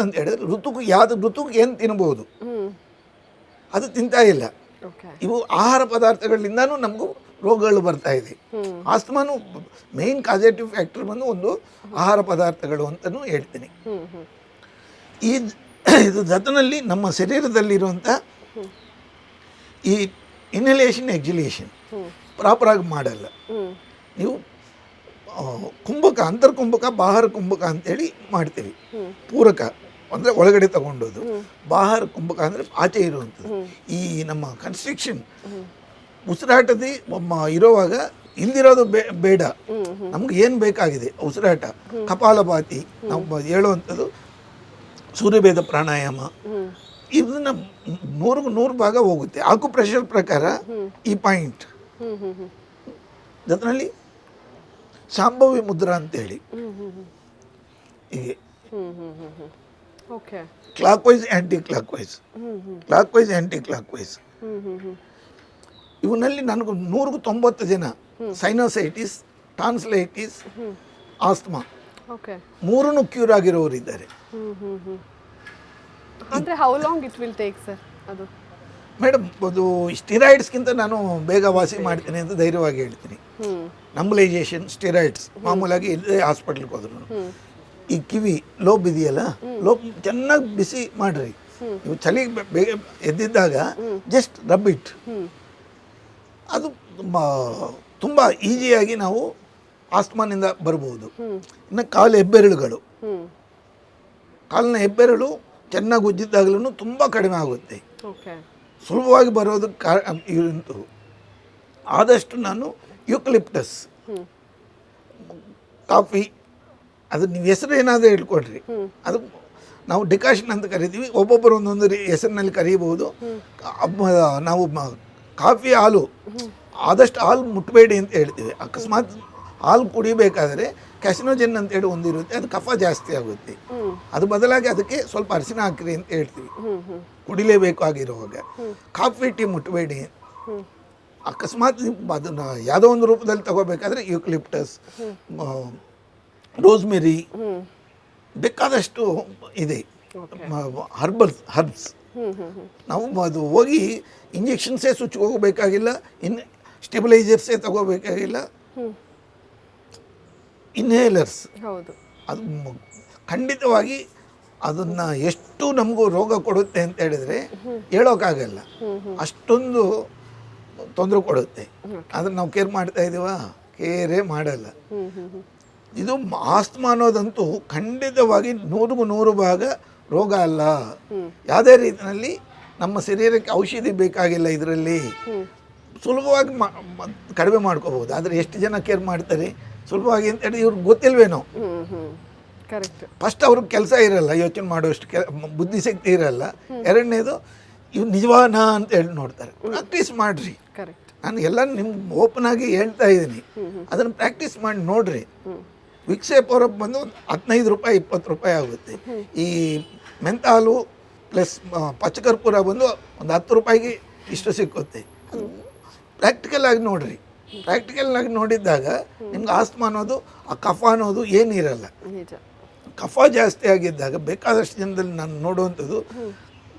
ಅಂತ ಹೇಳಿದ್ರೆ ಋತುಗೆ ಏನು ತಿನ್ಬೋದು ಅದು ತಿಂತಾ ಇಲ್ಲ. ಇವು ಆಹಾರ ಪದಾರ್ಥಗಳಿಂದನೂ ನಮಗೂ ರೋಗಗಳು ಬರ್ತಾ ಇದೆ. ಆಸ್ತಮಾನು ಮೇನ್ ಕಾಸೇಟಿವ್ ಫ್ಯಾಕ್ಟರ್ ಬಂದು ಒಂದು ಆಹಾರ ಪದಾರ್ಥಗಳು ಅಂತಲೂ ಹೇಳ್ತೀನಿ. ಇದು ಜೊತೆಯಲ್ಲಿ ನಮ್ಮ ಶರೀರದಲ್ಲಿರುವಂಥ ಈ ಇನ್ಹಲೇಷನ್ ಎಕ್ಸಿಲೇಷನ್ ಪ್ರಾಪರಾಗಿ ಮಾಡಲ್ಲ. ನೀವು ಕುಂಭಕ, ಅಂತರ್ಕುಂಭಕ, ಬಾಹರ ಕುಂಭಕ ಅಂತೇಳಿ ಮಾಡ್ತೀವಿ. ಪೂರಕ ಅಂದರೆ ಒಳಗಡೆ ತಗೊಂಡೋದು, ಬಾಹರ ಕುಂಭಕ ಅಂದರೆ ಆಚೆ ಇರುವಂಥದ್ದು. ಈ ನಮ್ಮ ಕನ್ಸ್ಟ್ರಕ್ಷನ್ ಉಸಿರಾಟದಿ ಇರುವಾಗ ಇಲ್ದಿರೋದು ಬೇಡ, ನಮ್ಗೆ ಏನು ಬೇಕಾಗಿದೆ ಉಸಿರಾಟ, ಕಪಾಲಭಾತಿ ನಾವು ಹೇಳುವಂಥದ್ದು ಸೂರ್ಯಭೇದ ಪ್ರಾಣಾಯಾಮ, ಇದನ್ನ 100 ಭಾಗ ಹೋಗುತ್ತೆ. ಆಕ್ಯುಪ್ರೆಷರ್ ಪ್ರಕಾರ ಈ ಪಾಯಿಂಟ್, ಅದರಲ್ಲಿ ಶಾಂಭವಿ ಮುದ್ರಾ ಅಂತೇಳಿ ಹೀಗೆ
okay
clockwise anticlockwise, clockwise anticlockwise. ಇವನಲ್ಲಿ ನನಗೂ 190 ಜನ ಸೈನೋಸೈಟಿಸ್, ಟಾನ್ಸ್ಲೈಟಿಸ್, ಆಸ್ತಮಾ
ಓಕೆ
ಮೂರನ್ನು ಕ್ಯೂರ್ ಆಗಿರೋರು ಇದ್ದಾರೆ.
ಅಂದರೆ how long it will take sir ಅದು?
ಮೇಡಮ್, ಅದು ಸ್ಟಿರಾಯ್ಡ್ಸ್ಗಿಂತ ನಾನು ಬೇಗ ವಾಸಿ ಮಾಡ್ತೀನಿ ಅಂತ ಧೈರ್ಯವಾಗಿ ಹೇಳ್ತೀನಿ. ನಂಬಲೈಸೇಷನ್, ಸ್ಟಿರಾಯ್ಡ್ಸ್ ಮಾಮೂಲಾಗಿ ಇಲ್ಲದೆ ಹಾಸ್ಪಿಟ್ಲಿಗೆ ಹೋದ್ರು. ಈ ಕಿವಿ ಲೋಬ್ ಇದೆಯಲ್ಲ, ಲೋಬ್ ಚೆನ್ನಾಗಿ ಬಿಸಿ ಮಾಡಿರಿ. ನೀವು ಚಳಿ ಬೇಗ ಎದ್ದಿದ್ದಾಗ ಜಸ್ಟ್ ರಬ್ ಇಟ್. ಅದು ತುಂಬ ಈಸಿಯಾಗಿ ನಾವು ಆಸ್ತಮಾನಿಂದ ಬರ್ಬೋದು. ಇನ್ನು ಕಾಲು ಹೆಬ್ಬೆರಳುಗಳು, ಕಾಲಿನ ಹೆಬ್ಬೆರಳು ಚೆನ್ನಾಗಿ ಉಜ್ಜಿದ್ದಾಗಲೂ ತುಂಬ ಕಡಿಮೆ ಆಗುತ್ತೆ, ಸುಲಭವಾಗಿ ಬರೋದಕ್ಕೆ ಇವಂತು. ಆದಷ್ಟು ನಾನು ಯೂಕಲಿಪ್ಟಸ್, ಕಾಫಿ, ಅದು ನೀವು ಹೆಸರು ಏನಾದರೂ ಹೇಳ್ಕೊಡ್ರಿ, ಅದು ನಾವು ಡಿಕಾಷನ್ ಅಂತ ಕರಿತೀವಿ. ಒಬ್ಬೊಬ್ಬರು ಒಂದೊಂದು ಹೆಸರಿನಲ್ಲಿ ಕರೀಬಹುದು. ನಾವು ಕಾಫಿ ಹಾಲು ಆದಷ್ಟು ಹಾಲು ಮುಟ್ಟಬೇಡಿ ಅಂತ ಹೇಳ್ತೀವಿ. ಅಕಸ್ಮಾತ್ ಹಾಲು ಕುಡಿಬೇಕಾದ್ರೆ ಕ್ಯಾಸಿನೋಜೆನ್ ಅಂತೇಳಿ ಒಂದಿರುತ್ತೆ, ಅದು ಕಫ ಜಾಸ್ತಿ ಆಗುತ್ತೆ. ಅದು ಬದಲಾಗಿ ಅದಕ್ಕೆ ಸ್ವಲ್ಪ ಅರಿಶಿನ ಹಾಕಿರಿ ಅಂತ ಹೇಳ್ತೀವಿ ಕುಡಿಲೇಬೇಕು ಆಗಿರುವಾಗ. ಕಾಫಿ ಟೀ ಮುಟ್ಟಬೇಡಿ. ಅಕಸ್ಮಾತ್ ಅದನ್ನು ಯಾವುದೋ ಒಂದು ರೂಪದಲ್ಲಿ ತಗೋಬೇಕಾದ್ರೆ ಯೂಕಲಿಪ್ಟಸ್, ರೋಸ್ಮೆರಿ, ಬೇಕಾದಷ್ಟು ಇದೆ ಹರ್ಬ್ಸ್. ನಾವು ಅದು ಹೋಗಿ ಇಂಜೆಕ್ಷನ್ಸೇ ಹೋಗಬೇಕಾಗಿಲ್ಲ, ಇನ್ನು ಸ್ಟೆಬಿಲೈಸರ್ಸೇ ತಗೋಬೇಕಾಗಿಲ್ಲ, ಇನ್ಹೇಲರ್ಸ್. ಅದು ಖಂಡಿತವಾಗಿ ಅದನ್ನು ಎಷ್ಟು ನಮಗೂ ರೋಗ ಕೊಡುತ್ತೆ ಅಂತ ಹೇಳಿದರೆ ಹೇಳೋಕ್ಕಾಗಲ್ಲ, ಅಷ್ಟೊಂದು ತೊಂದರೆ ಕೊಡುತ್ತೆ. ಅದನ್ನು ನಾವು ಕೇರ್ ಮಾಡ್ತಾ ಇದ್ದೀವ? ಕೇರೇ ಮಾಡಲ್ಲ. ಇದು ಆಸ್ತಮಾ ಅನ್ನೋದಂತೂ ಖಂಡಿತವಾಗಿ 100 ಭಾಗ ರೋಗ ಅಲ್ಲ. ಯಾವುದೇ ರೀತಿಯಲ್ಲಿ ನಮ್ಮ ಶರೀರಕ್ಕೆ ಔಷಧಿ ಬೇಕಾಗಿಲ್ಲ. ಇದರಲ್ಲಿ ಸುಲಭವಾಗಿ ಕಡಿಮೆ ಮಾಡ್ಕೋಬಹುದು. ಆದರೆ ಎಷ್ಟು ಜನ ಕೇರ್ ಮಾಡ್ತಾರೆ ಸುಲಭವಾಗಿ ಅಂತೇಳಿ ಇವ್ರಿಗೆ ಗೊತ್ತಿಲ್ವೇನೋ. ಫಸ್ಟ್ ಅವ್ರಿಗೆ ಕೆಲಸ ಇರಲ್ಲ, ಯೋಚನೆ ಮಾಡೋಷ್ಟು ಬುದ್ಧಿಶಕ್ತಿ ಇರಲ್ಲ. ಎರಡನೇದು ಇವು ನಿಜವಾನ ಅಂತ ಹೇಳಿ ನೋಡ್ತಾರೆ. ಪ್ರಾಕ್ಟೀಸ್ ಮಾಡಿರಿ. ನಾನು ಎಲ್ಲ ನಿಮ್ಗೆ ಓಪನ್ ಆಗಿ ಹೇಳ್ತಾ ಇದ್ದೀನಿ, ಅದನ್ನು ಪ್ರಾಕ್ಟೀಸ್ ಮಾಡಿ ನೋಡ್ರಿ. ವಿಕ್ಸೆ ಪೌರಪ್ ಬಂದು 15 ರೂಪಾಯಿ 20 ರೂಪಾಯಿ ಆಗುತ್ತೆ. ಈ ಮೆಂತಾಲು ಪ್ಲಸ್ ಪಚ್ಚಕರ್ಪೂರ ಬಂದು ಒಂದು 10 ರೂಪಾಯಿಗೆ ಇಷ್ಟು ಸಿಕ್ಕುತ್ತೆ. ಪ್ರಾಕ್ಟಿಕಲ್ ಆಗಿ ನೋಡ್ರಿ. ಪ್ರಾಕ್ಟಿಕಲ್ ಆಗಿ ನೋಡಿದ್ದಾಗ ನಿಮ್ಗೆ ಆಸ್ತಮಾ ಅನ್ನೋದು, ಆ ಕಫ ಅನ್ನೋದು ಏನಿರಲ್ಲ. ಕಫ ಜಾಸ್ತಿ ಆಗಿದ್ದಾಗ ಬೇಕಾದಷ್ಟು ಜನದಲ್ಲಿ ನಾನು ನೋಡುವಂಥದ್ದು,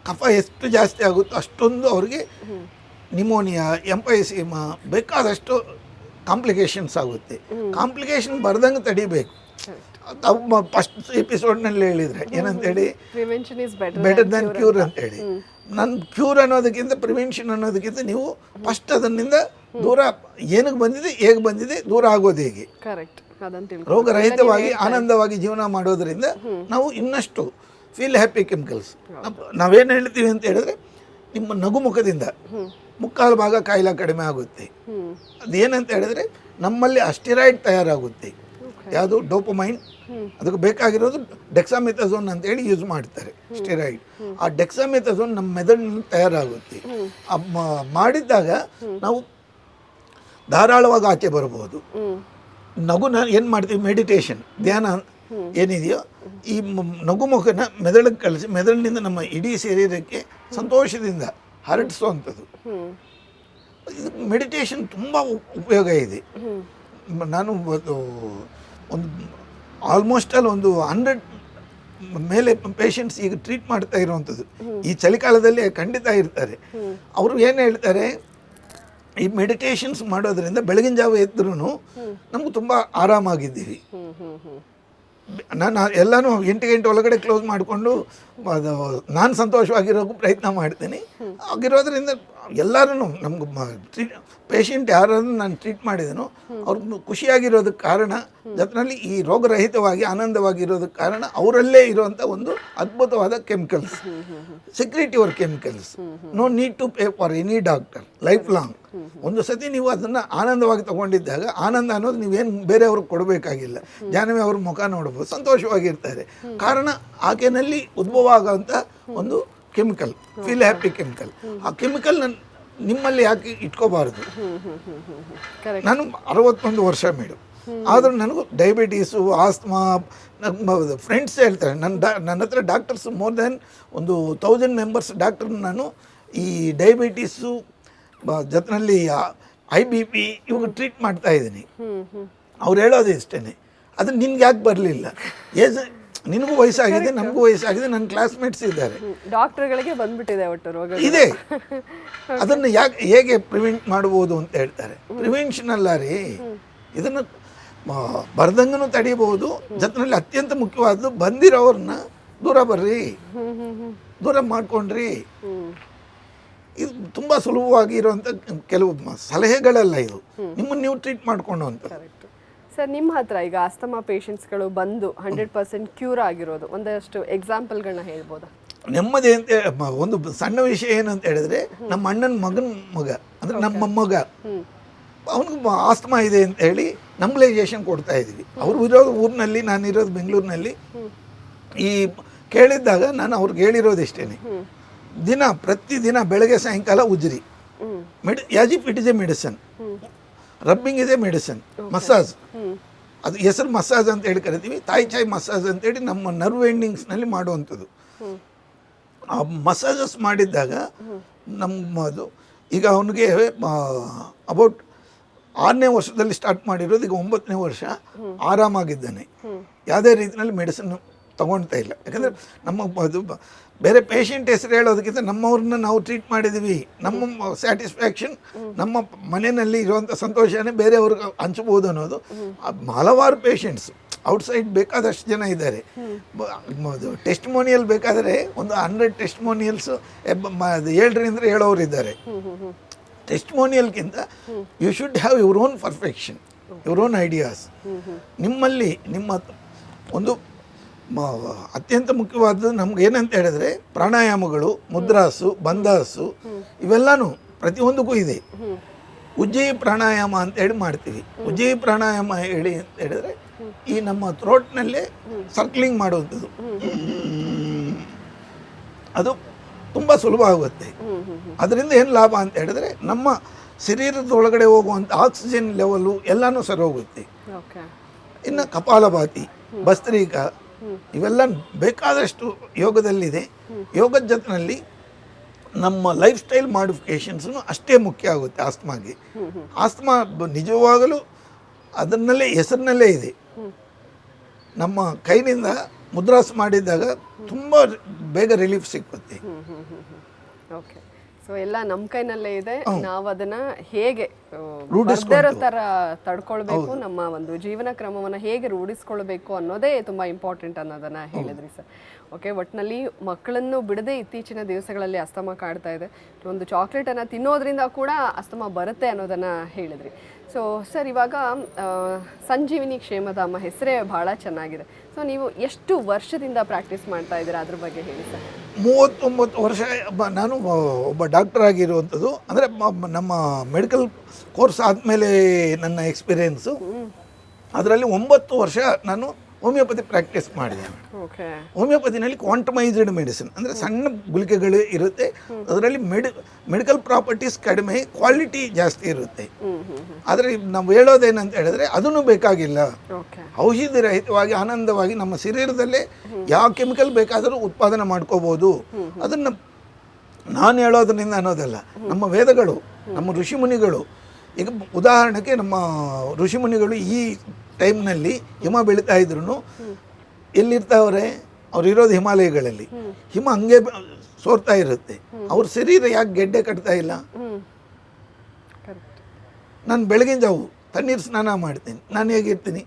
ಕಫ ಎಷ್ಟು ಜಾಸ್ತಿ ಆಗುತ್ತೋ ಅಷ್ಟೊಂದು ಅವ್ರಿಗೆ ನಿಮೋನಿಯಾ, ಎಂಫೈಸೀಮಾ, ಬೇಕಾದಷ್ಟು ಕಾಂಪ್ಲಿಕೇಶನ್ಸ್ ಆಗುತ್ತೆ. ಕಾಂಪ್ಲಿಕೇಶನ್ ಬರ್ದಂಗೆ ತಡಿಬೇಕು. ಫಸ್ಟ್ ಎಪಿಸೋಡ್ನಲ್ಲಿ ಹೇಳಿದರೆ ಏನಂತೇಳಿ, ಬೆಟರ್ ದ್ಯಾನ್ ಕ್ಯೂರ್ ಅಂತೇಳಿ. ನನ್ನ ಕ್ಯೂರ್ ಅನ್ನೋದಕ್ಕಿಂತ ಪ್ರಿವೆನ್ಷನ್ ಅನ್ನೋದಕ್ಕಿಂತ ನೀವು ಫಸ್ಟ್ ಅದನ್ನಿಂದ ದೂರ, ಏನಕ್ಕೆ ಬಂದಿದೆ ಹೇಗೆ ಬಂದಿದೆ ದೂರ ಆಗೋದು ಹೇಗೆ, ರೋಗರಹಿತವಾಗಿ ಆನಂದವಾಗಿ ಜೀವನ ಮಾಡೋದ್ರಿಂದ ನಾವು ಇನ್ನಷ್ಟು ಫೀಲ್ ಹ್ಯಾಪಿ ಕೆಮಿಕಲ್ಸ್. ನಾವೇನು ಹೇಳ್ತೀವಿ ಅಂತ ಹೇಳಿದ್ರೆ, ನಿಮ್ಮ ನಗುಮುಖದಿಂದ ಮುಕ್ಕಾಲು ಭಾಗ ಕಾಯಿಲೆ ಕಡಿಮೆ ಆಗುತ್ತೆ. ಅದೇನಂತ ಹೇಳಿದ್ರೆ ನಮ್ಮಲ್ಲಿ ಅಸ್ಟಿರಾಯ್ಡ್ ತಯಾರಾಗುತ್ತೆ. ಯಾವುದು ಡೋಪಮೈನ್, ಅದಕ್ಕೆ ಬೇಕಾಗಿರೋದು ಡೆಕ್ಸಾಮೆಥಾಸೋನ್ ಅಂತೇಳಿ ಯೂಸ್ ಮಾಡ್ತಾರೆ ಸ್ಟೆರಾಯ್ಡ್. ಆ ಡೆಕ್ಸಾಮೆಥಾಸೋನ್ ನಮ್ಮ ಮೆದುಳಿನಲ್ಲಿ ತಯಾರಾಗುತ್ತೆ. ಮಾಡಿದ್ದಾಗ ನಾವು ಧಾರಾಳವಾಗಿ ಆಚೆ ಬರ್ಬೋದು. ನಗುನ ಏನು ಮಾಡ್ತೀವಿ, ಮೆಡಿಟೇಷನ್, ಧ್ಯಾನ ಏನಿದೆಯೋ ಈ ನಗುಮುಖನ ಮೆದುಳಿಗೆ ಕಳಿಸಿ ಮೆದುಳಿನಿಂದ ನಮ್ಮ ಇಡೀ ಶರೀರಕ್ಕೆ ಸಂತೋಷದಿಂದ ಹರಡಿಸುವಂಥದ್ದು. ಮೆಡಿಟೇಷನ್ ತುಂಬ ಉಪಯೋಗ ಇದೆ. ನಾನು ಒಂದು ಆಲ್ಮೋಸ್ಟ್ ಒಂದು 100 ಮೇಲೆ ಪೇಷಂಟ್ಸ್ ಈಗ ಟ್ರೀಟ್ ಮಾಡ್ತಾ ಇರುವಂಥದ್ದು ಈ ಚಳಿಗಾಲದಲ್ಲಿ ಖಂಡಿತ ಇರ್ತಾರೆ. ಅವರು ಏನು ಹೇಳ್ತಾರೆ, ಈ ಮೆಡಿಟೇಷನ್ಸ್ ಮಾಡೋದ್ರಿಂದ ಬೆಳಗಿನ ಜಾವ ಎದ್ರೂ ನಮ್ಗೆ ತುಂಬ ಆರಾಮಾಗಿದ್ದೀವಿ. ನಾನು ಎಲ್ಲನೂ 8 ಗಂಟೆ ಒಳಗಡೆ ಕ್ಲೋಸ್ ಮಾಡಿಕೊಂಡು ನಾನು ಸಂತೋಷವಾಗಿರೋಕ್ಕೂ ಪ್ರಯತ್ನ ಮಾಡ್ತೀನಿ. ಆಗಿರೋದ್ರಿಂದ ಎಲ್ಲರೂ ನಮ್ಗೆ ಪೇಷಂಟ್ ಯಾರನ್ನು ನಾನು ಟ್ರೀಟ್ ಮಾಡಿದನೋ ಅವ್ರು ಖುಷಿಯಾಗಿರೋದಕ್ಕೆ ಕಾರಣ, ಜೊತೆಯಲ್ಲಿ ಈ ರೋಗರಹಿತವಾಗಿ ಆನಂದವಾಗಿರೋದಕ್ಕೆ ಕಾರಣ ಅವರಲ್ಲೇ ಇರುವಂಥ ಒಂದು ಅದ್ಭುತವಾದ chemicals, secretive chemicals. No need to pay for any doctor, lifelong. ಒಂದು ಸತಿ ನೀವು ಅದನ್ನು ಆನಂದವಾಗಿ ತಗೊಂಡಿದ್ದಾಗ, ಆನಂದ ಅನ್ನೋದು ನೀವೇನು ಬೇರೆಯವ್ರಿಗೆ ಕೊಡಬೇಕಾಗಿಲ್ಲ. ಜಾನವಿ ಅವ್ರ ಮುಖ ನೋಡ್ಬೋದು, ಸಂತೋಷವಾಗಿರ್ತಾರೆ. ಕಾರಣ ಆಕೆನಲ್ಲಿ ಉದ್ಭವ ಆಗೋಂಥ ಒಂದು ಕೆಮಿಕಲ್, ಫೀಲ್ ಹ್ಯಾಪಿ ಕೆಮಿಕಲ್. ಆ ಕೆಮಿಕಲ್ ನಿಮ್ಮಲ್ಲಿ ಯಾಕೆ ಇಟ್ಕೋಬಾರ್ದು? ನಾನು 61 ವರ್ಷ ಮೇಡಮ್, ಆದರೂ ನನಗೂ ಡಯಾಬಿಟೀಸು, ಆಸ್ತಮಾ, ಫ್ರೆಂಡ್ಸ್ ಹೇಳ್ತಾರೆ. ನನ್ನ ಹತ್ರ doctors more than 1000 members doctor ನಾನು ಈ ಡಯಾಬಿಟೀಸು ಜೊತೆಯಲ್ಲಿ IBP ಇವಾಗ ಟ್ರೀಟ್ ಮಾಡ್ತಾ ಇದ್ದೀನಿ. ಅವ್ರು ಹೇಳೋದು ಇಷ್ಟೇ, ಅದು ನಿನ್ಗೆ ಯಾಕೆ ಬರಲಿಲ್ಲ? ನಿನಗೂ ವಯಸ್ಸಾಗಿದೆ, ನಮಗೂ ವಯಸ್ಸಾಗಿದೆ, ನನ್ನ ಕ್ಲಾಸ್ಮೇಟ್ಸ್ ಇದ್ದಾರೆ,
ಡಾಕ್ಟರ್ಗಳಿಗೆ ಬಂದ್ಬಿಟ್ಟಿದೆ ಒಟ್ಟು ರೋಗ
ಇದೆ. ಅದನ್ನು ಹೇಗೆ ಪ್ರಿವೆಂಟ್ ಮಾಡ್ಬೋದು ಅಂತ ಹೇಳ್ತಾರೆ. ಪ್ರಿವೆನ್ಷನ್ ಅಲ್ಲ ರೀ, ಇದನ್ನು ಬರ್ದಂಗೂ ತಡಿಬಹುದು. ಜೊತೆಯಲ್ಲಿ ಅತ್ಯಂತ ಮುಖ್ಯವಾದ್ದು, ಬಂದಿರೋರನ್ನ ದೂರ ಬರ್ರಿ, ದೂರ ಮಾಡ್ಕೊಂಡ್ರಿ. ಇದು ತುಂಬ ಸುಲಭವಾಗಿ ಇರುವಂಥ ಕೆಲವು ಸಲಹೆಗಳೆಲ್ಲ ಇದು, ನಿಮ್ಮನ್ನು ನೀವು ಟ್ರೀಟ್ ಮಾಡ್ಕೊಂಡು ಅಂತ.
ಸರ್, ನಿಮ್ಮ ಹತ್ರ ಈಗ ಆಸ್ತಮಾ ಪೇಷಂಟ್ಸ್ಗಳು ಬಂದು 100% ಕ್ಯೂರ್ ಆಗಿರೋದು ಒಂದಷ್ಟು ಎಕ್ಸಾಂಪಲ್ಗಳನ್ನ ಹೇಳ್ಬೋದಾ?
ನೆಮ್ಮದಿ ಅಂತ ಒಂದು ಸಣ್ಣ ವಿಷಯ ಏನಂತ ಹೇಳಿದ್ರೆ, ನಮ್ಮ ಅಣ್ಣನ ಮಗ ಅಂದರೆ ನಮ್ಮ ಮೊಮ್ಮಗ, ಅವನಿಗೆ ಆಸ್ತಮಾ ಇದೆ ಅಂತ ಹೇಳಿ ನಂಬ್ಲೈಜೇಷನ್ ಕೊಡ್ತಾ ಇದ್ದೀವಿ. ಅವ್ರು ಇರೋದು ಊರಿನಲ್ಲಿ, ನಾನಿರೋದು ಬೆಂಗಳೂರಿನಲ್ಲಿ. ಈ ಕೇಳಿದ್ದಾಗ ನಾನು ಅವ್ರಿಗೆ ಹೇಳಿರೋದು ಇಷ್ಟೇ, ಪ್ರತಿದಿನ ಬೆಳಗ್ಗೆ ಸಾಯಂಕಾಲ ಉಜ್ರಿ, as if it is a medicine. Rubbing ಇದೆ ಮೆಡಿಸನ್, ಮಸಾಜ್, ಅದು ಹೆಸರು ಮಸಾಜ್ ಅಂತ ಹೇಳಿ ಕರಿತೀವಿ. ತಾಯಿ ಚಾಯ್ ಮಸಾಜ್ ಅಂತೇಳಿ ನಮ್ಮ ನರ್ವ್ ಎಂಡಿಂಗ್ಸ್ನಲ್ಲಿ ಮಾಡುವಂಥದ್ದು. ಆ ಮಸಾಜಸ್ ಮಾಡಿದ್ದಾಗ ನಮ್ಮದು ಈಗ ಅವನಿಗೆ ಅಬೌಟ್ 6ನೇ ವರ್ಷದಲ್ಲಿ ಸ್ಟಾರ್ಟ್ ಮಾಡಿರೋದು, ಈಗ 9ನೇ ವರ್ಷ ಆರಾಮಾಗಿದ್ದಾನೆ. ಯಾವುದೇ ರೀತಿಯಲ್ಲಿ ಮೆಡಿಸಿನ್ ತೊಗೊಳ್ತಾ ಇಲ್ಲ. ಯಾಕಂದರೆ ನಮ್ಮ ಅದು ಬೇರೆ ಪೇಷಂಟ್ ಹೆಸರು ಹೇಳೋದಕ್ಕಿಂತ ನಮ್ಮವ್ರನ್ನ ನಾವು ಟ್ರೀಟ್ ಮಾಡಿದ್ದೀವಿ, ನಮ್ಮ ಸ್ಯಾಟಿಸ್ಫ್ಯಾಕ್ಷನ್, ನಮ್ಮ ಮನೆಯಲ್ಲಿ ಇರುವಂಥ ಸಂತೋಷನೇ ಬೇರೆಯವ್ರಿಗೆ ಹಂಚ್ಬೋದು ಅನ್ನೋದು. ಹಲವಾರು ಪೇಷಂಟ್ಸ್ ಔಟ್ಸೈಡ್ ಬೇಕಾದಷ್ಟು ಜನ ಇದ್ದಾರೆ. ಟೆಸ್ಟಿಮೋನಿಯಲ್ ಬೇಕಾದರೆ 100 ಟೆಸ್ಟಿಮೋನಿಯಲ್ಸು 7ರಿಂದ 7 ಇದ್ದಾರೆ. ಟೆಸ್ಟಿಮೋನಿಯಲ್ಗಿಂತ you should have your own perfection, your own ideas. ನಿಮ್ಮಲ್ಲಿ ನಿಮ್ಮ ಒಂದು ಅತ್ಯಂತ ಮುಖ್ಯವಾದದ್ದು ನಮ್ಗೆ ಏನಂತ ಹೇಳಿದ್ರೆ, ಪ್ರಾಣಾಯಾಮಗಳು, ಮುದ್ರಾಸು, ಬಂದಾಸು, ಇವೆಲ್ಲನೂ ಪ್ರತಿಯೊಂದಕ್ಕೂ ಇದೆ. ಉಜ್ಜಯಿ ಪ್ರಾಣಾಯಾಮ ಅಂತೇಳಿ ಮಾಡ್ತೀವಿ. ಉಜ್ಜಯಿ ಪ್ರಾಣಾಯಾಮ ಹೇಳಿ ಅಂತ ಹೇಳಿದ್ರೆ, ಈ ನಮ್ಮ ಥ್ರೋಟ್ನಲ್ಲೇ ಸರ್ಕ್ಲಿಂಗ್ ಮಾಡುವಂಥದ್ದು. ಅದು ತುಂಬ ಸುಲಭ ಆಗುತ್ತೆ. ಅದರಿಂದ ಏನು ಲಾಭ ಅಂತ ಹೇಳಿದ್ರೆ, ನಮ್ಮ ಶರೀರದೊಳಗಡೆ ಹೋಗುವಂಥ ಆಕ್ಸಿಜನ್ ಲೆವೆಲು ಎಲ್ಲನೂ ಸರಿ ಹೋಗುತ್ತೆ. ಇನ್ನು ಕಪಾಲಭಾತಿ, ಭಸ್ತ್ರಿಕ, ಇವೆಲ್ಲ ಬೇಕಾದಷ್ಟು ಯೋಗದಲ್ಲಿದೆ. ಯೋಗದ ಜೊತೆಯಲ್ಲಿ ನಮ್ಮ ಲೈಫ್ ಸ್ಟೈಲ್ ಮಾಡಿಫಿಕೇಷನ್ಸು ಅಷ್ಟೇ ಮುಖ್ಯ ಆಗುತ್ತೆ ಆಸ್ತಮಾಗೆ. ಆಸ್ತಮಾ ನಿಜವಾಗಲೂ ಅದನ್ನಲ್ಲೇ ಹೆಸರಿನಲ್ಲೇ ಇದೆ. ನಮ್ಮ ಕೈನಿಂದ ಮುದ್ರಾಸ್ ಮಾಡಿದಾಗ ತುಂಬ ಬೇಗ ರಿಲೀಫ್ ಸಿಕ್ಕುತ್ತೆ.
ಓಕೆ, ಸೊ ಎಲ್ಲ ನಮ್ಮ ಕೈನಲ್ಲೇ ಇದೆ. ನಾವು ಅದನ್ನ ಹೇಗೆ
ರೂಢಿಸ್ಕೊಳ್ಳೋ
ಥರ ತಡ್ಕೊಳ್ಬೇಕು, ನಮ್ಮ ಒಂದು ಜೀವನ ಕ್ರಮವನ್ನು ಹೇಗೆ ರೂಢಿಸ್ಕೊಳ್ಬೇಕು ಅನ್ನೋದೇ ತುಂಬ ಇಂಪಾರ್ಟೆಂಟ್ ಅನ್ನೋದನ್ನು ಹೇಳಿದ್ರಿ ಸರ್. ಓಕೆ, ಒಟ್ಟಿನಲ್ಲಿ ಮಕ್ಕಳನ್ನು ಬಿಡದೆ ಇತ್ತೀಚಿನ ದಿವಸಗಳಲ್ಲಿ ಅಸ್ತಮಾ ಕಾಡ್ತಾ ಇದೆ. ಒಂದು ಚಾಕ್ಲೇಟನ್ನು ತಿನ್ನೋದ್ರಿಂದ ಕೂಡ ಅಸ್ತಮಾ ಬರುತ್ತೆ ಅನ್ನೋದನ್ನು ಹೇಳಿದ್ರಿ. ಸೊ ಸರ್, ಇವಾಗ ಸಂಜೀವಿನಿ ಕ್ಷೇಮಧಾಮ ಹೆಸರೇ ಭಾಳ ಚೆನ್ನಾಗಿದೆ. ಸೊ ನೀವು ಎಷ್ಟು ವರ್ಷದಿಂದ ಪ್ರಾಕ್ಟೀಸ್ ಮಾಡ್ತಾ ಇದ್ದೀರಾ, ಅದ್ರ ಬಗ್ಗೆ ಹೇಳಿ ಸರ್.
39 ವರ್ಷ ನಾನು ಒಬ್ಬ ಡಾಕ್ಟರ್ ಆಗಿರುವಂಥದ್ದು. ಅಂದರೆ ನಮ್ಮ ಮೆಡಿಕಲ್ ಕೋರ್ಸ್ ಆದಮೇಲೆ ನನ್ನ ಎಕ್ಸ್ಪೀರಿಯೆನ್ಸು, ಅದರಲ್ಲಿ 9 ವರ್ಷ ನಾನು ಹೋಮಿಯೋಪತಿ ಪ್ರಾಕ್ಟೀಸ್ ಮಾಡಿದೆ. ಹೋಮಿಯೋಪತಿನಲ್ಲಿ ಕ್ವಾಂಟಮೈಸ್ಡ್ ಮೆಡಿಸಿನ್ ಅಂದರೆ ಸಣ್ಣ ಗುಳಿಗೆಗಳು ಇರುತ್ತೆ. ಅದರಲ್ಲಿ ಮೆಡಿಕಲ್ ಪ್ರಾಪರ್ಟೀಸ್ ಕಡಿಮೆ, ಕ್ವಾಲಿಟಿ ಜಾಸ್ತಿ ಇರುತ್ತೆ. ಆದರೆ ನಾವು ಹೇಳೋದೇನಂತ ಹೇಳಿದ್ರೆ, ಅದನ್ನು ಬೇಕಾಗಿಲ್ಲ. ಔಷಧಿ ರಹಿತವಾಗಿ ಆನಂದವಾಗಿ ನಮ್ಮ ಶರೀರದಲ್ಲೇ ಯಾವ ಕೆಮಿಕಲ್ ಬೇಕಾದರೂ ಉತ್ಪಾದನೆ ಮಾಡ್ಕೋಬೋದು. ಅದನ್ನು ನಾನು ಹೇಳೋದ್ರಿಂದ ಅನ್ನೋದಲ್ಲ, ನಮ್ಮ ವೇದಗಳು, ನಮ್ಮ ಋಷಿಮುನಿಗಳು. ಈಗ ಉದಾಹರಣೆಗೆ ನಮ್ಮ ಋಷಿಮುನಿಗಳು ಈ ಟೈಮ್ನಲ್ಲಿ ಹಿಮ ಬೆಳೀತಾ ಇದ್ರು ಎಲ್ಲಿರ್ತಾವ್ರೆ? ಅವ್ರು ಇರೋದು ಹಿಮಾಲಯಗಳಲ್ಲಿ. ಹಿಮ ಹಂಗೆ ಸೋರ್ತಾ ಇರುತ್ತೆ. ಅವ್ರ ಶರೀರ ಯಾಕೆ ಗೆಡ್ಡೆ ಕಟ್ತಾ ಇಲ್ಲ? ನಾನು ಬೆಳಗಿನ ಜಾವು ತಣ್ಣೀರು ಸ್ನಾನ ಮಾಡ್ತೀನಿ. ನಾನು ಹೇಗಿರ್ತೀನಿ?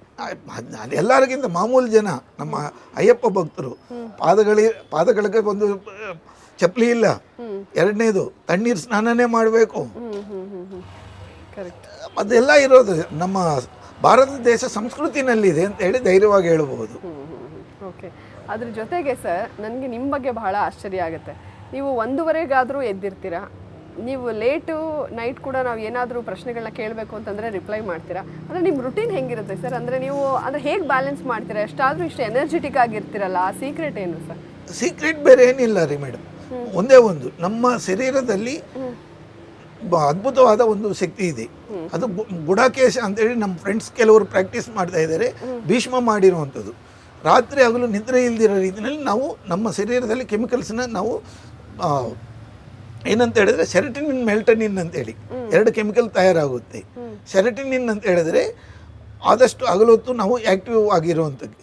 ಎಲ್ಲರಿಗಿಂತ ಮಾಮೂಲು ಜನ ನಮ್ಮ ಅಯ್ಯಪ್ಪ ಭಕ್ತರು ಪಾದಗಳಿಗೆ ಒಂದು ಚಪ್ಪಲಿ ಇಲ್ಲ, ಎರಡನೇದು ತಣ್ಣೀರು ಸ್ನಾನನೇ ಮಾಡಬೇಕು.
ಕರೆಕ್ಟ್.
ಅದೆಲ್ಲ ಇರೋದು ನಮ್ಮ ಭಾರತ ದೇಶ ಸಂಸ್ಕೃತಿನಲ್ಲಿದೆ ಅಂತ ಹೇಳಿ ಧೈರ್ಯವಾಗಿ ಹೇಳಬಹುದು.
ಓಕೆ. ಅದ್ರ ಜೊತೆಗೆ ಸರ್ ನನಗೆ ನಿಮ್ಮ ಬಗ್ಗೆ ಬಹಳ ಆಶ್ಚರ್ಯ ಆಗುತ್ತೆ. ನೀವು 1:30ಗಾದರೂ ಎದ್ದಿರ್ತೀರಾ, ನೀವು ಲೇಟು ನೈಟ್ ಕೂಡ ನಾವು ಏನಾದರೂ ಪ್ರಶ್ನೆಗಳನ್ನ ಕೇಳಬೇಕು ಅಂತಂದರೆ ರಿಪ್ಲೈ ಮಾಡ್ತೀರಾ. ಅಂದರೆ ನಿಮ್ಮ ರುಟೀನ್ ಹೆಂಗಿರುತ್ತೆ ಸರ್? ಅಂದರೆ ನೀವು ಅಂದರೆ ಹೇಗೆ ಬ್ಯಾಲೆನ್ಸ್ ಮಾಡ್ತೀರಾ? ಎಷ್ಟಾದರೂ ಇಷ್ಟು ಎನರ್ಜೆಟಿಕ್ ಆಗಿರ್ತೀರಲ್ಲ, ಆ ಸೀಕ್ರೆಟ್ ಏನು ಸರ್?
ಸೀಕ್ರೆಟ್ ಬೇರೆ ಏನಿಲ್ಲ ರೀ ಮೇಡಮ್. ಒಂದೇ ಒಂದು, ನಮ್ಮ ಶರೀರದಲ್ಲಿ ಅದ್ಭುತವಾದ ಒಂದು ಶಕ್ತಿ ಇದೆ. ಅದು ಗುಡಾಕೇಶ ಅಂತೇಳಿ ನಮ್ಮ ಫ್ರೆಂಡ್ಸ್ ಕೆಲವರು ಪ್ರಾಕ್ಟೀಸ್ ಮಾಡ್ತಾ ಇದ್ದಾರೆ. ಭೀಷ್ಮ ಮಾಡಿರುವಂಥದ್ದು. ರಾತ್ರಿ ಹಗಲು ನಿದ್ರೆ ಇಲ್ದಿರೋ ರೀತಿಯಲ್ಲಿ ನಾವು ನಮ್ಮ ಶರೀರದಲ್ಲಿ ಕೆಮಿಕಲ್ಸ್ನ ನಾವು ಏನಂತ ಹೇಳಿದ್ರೆ ಸೆರಟಿನಿನ್, ಮೆಲ್ಟನಿನ್ ಅಂತೇಳಿ 2 ಕೆಮಿಕಲ್ ತಯಾರಾಗುತ್ತೆ. ಸೆರಟಿನಿನ್ ಅಂತ ಹೇಳಿದ್ರೆ ಆದಷ್ಟು ಹಗಲೊತ್ತು ನಾವು ಆ್ಯಕ್ಟಿವ್ ಆಗಿರುವಂಥದ್ದು.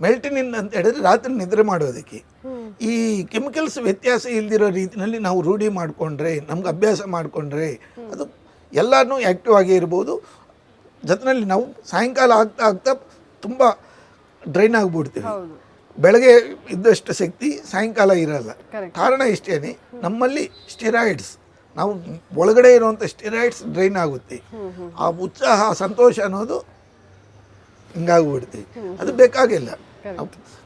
ಮೆಲ್ಟನಿನ್ ಅಂತ ಹೇಳಿದ್ರೆ ರಾತ್ರಿ ನಿದ್ರೆ ಮಾಡೋದಕ್ಕೆ. ಈ ಕೆಮಿಕಲ್ಸ್ ವ್ಯತ್ಯಾಸ ಇಲ್ದಿರೋ ರೀತಿಯಲ್ಲಿ ನಾವು ರೂಢಿ ಮಾಡಿಕೊಂಡ್ರೆ, ನಮ್ಗೆ ಅಭ್ಯಾಸ ಮಾಡಿಕೊಂಡ್ರೆ ಅದು ಎಲ್ಲನೂ ಆ್ಯಕ್ಟಿವ್ ಆಗೇ ಇರ್ಬೋದು. ಜೊತೆಯಲ್ಲಿ ನಾವು ಸಾಯಂಕಾಲ ಆಗ್ತಾ ಆಗ್ತಾ ತುಂಬ ಡ್ರೈನ್ ಆಗಿಬಿಡ್ತೀವಿ. ಬೆಳಗ್ಗೆ ಇದ್ದಷ್ಟು ಶಕ್ತಿ ಸಾಯಂಕಾಲ ಇರಲ್ಲ. ಕಾರಣ ಇಷ್ಟೇ, ನಮ್ಮಲ್ಲಿ ಸ್ಟೆರಾಯ್ಡ್ಸ್, ನಾವು ಒಳಗಡೆ ಇರುವಂಥ ಸ್ಟೆರಾಯ್ಡ್ಸ್ ಡ್ರೈನ್ ಆಗುತ್ತೆ. ಆ ಉತ್ಸಾಹ, ಸಂತೋಷ ಅನ್ನೋದು ಹಿಂಗಾಗ್ಬಿಡ್ತೀವಿ. ಅದು ಬೇಕಾಗಿಲ್ಲ.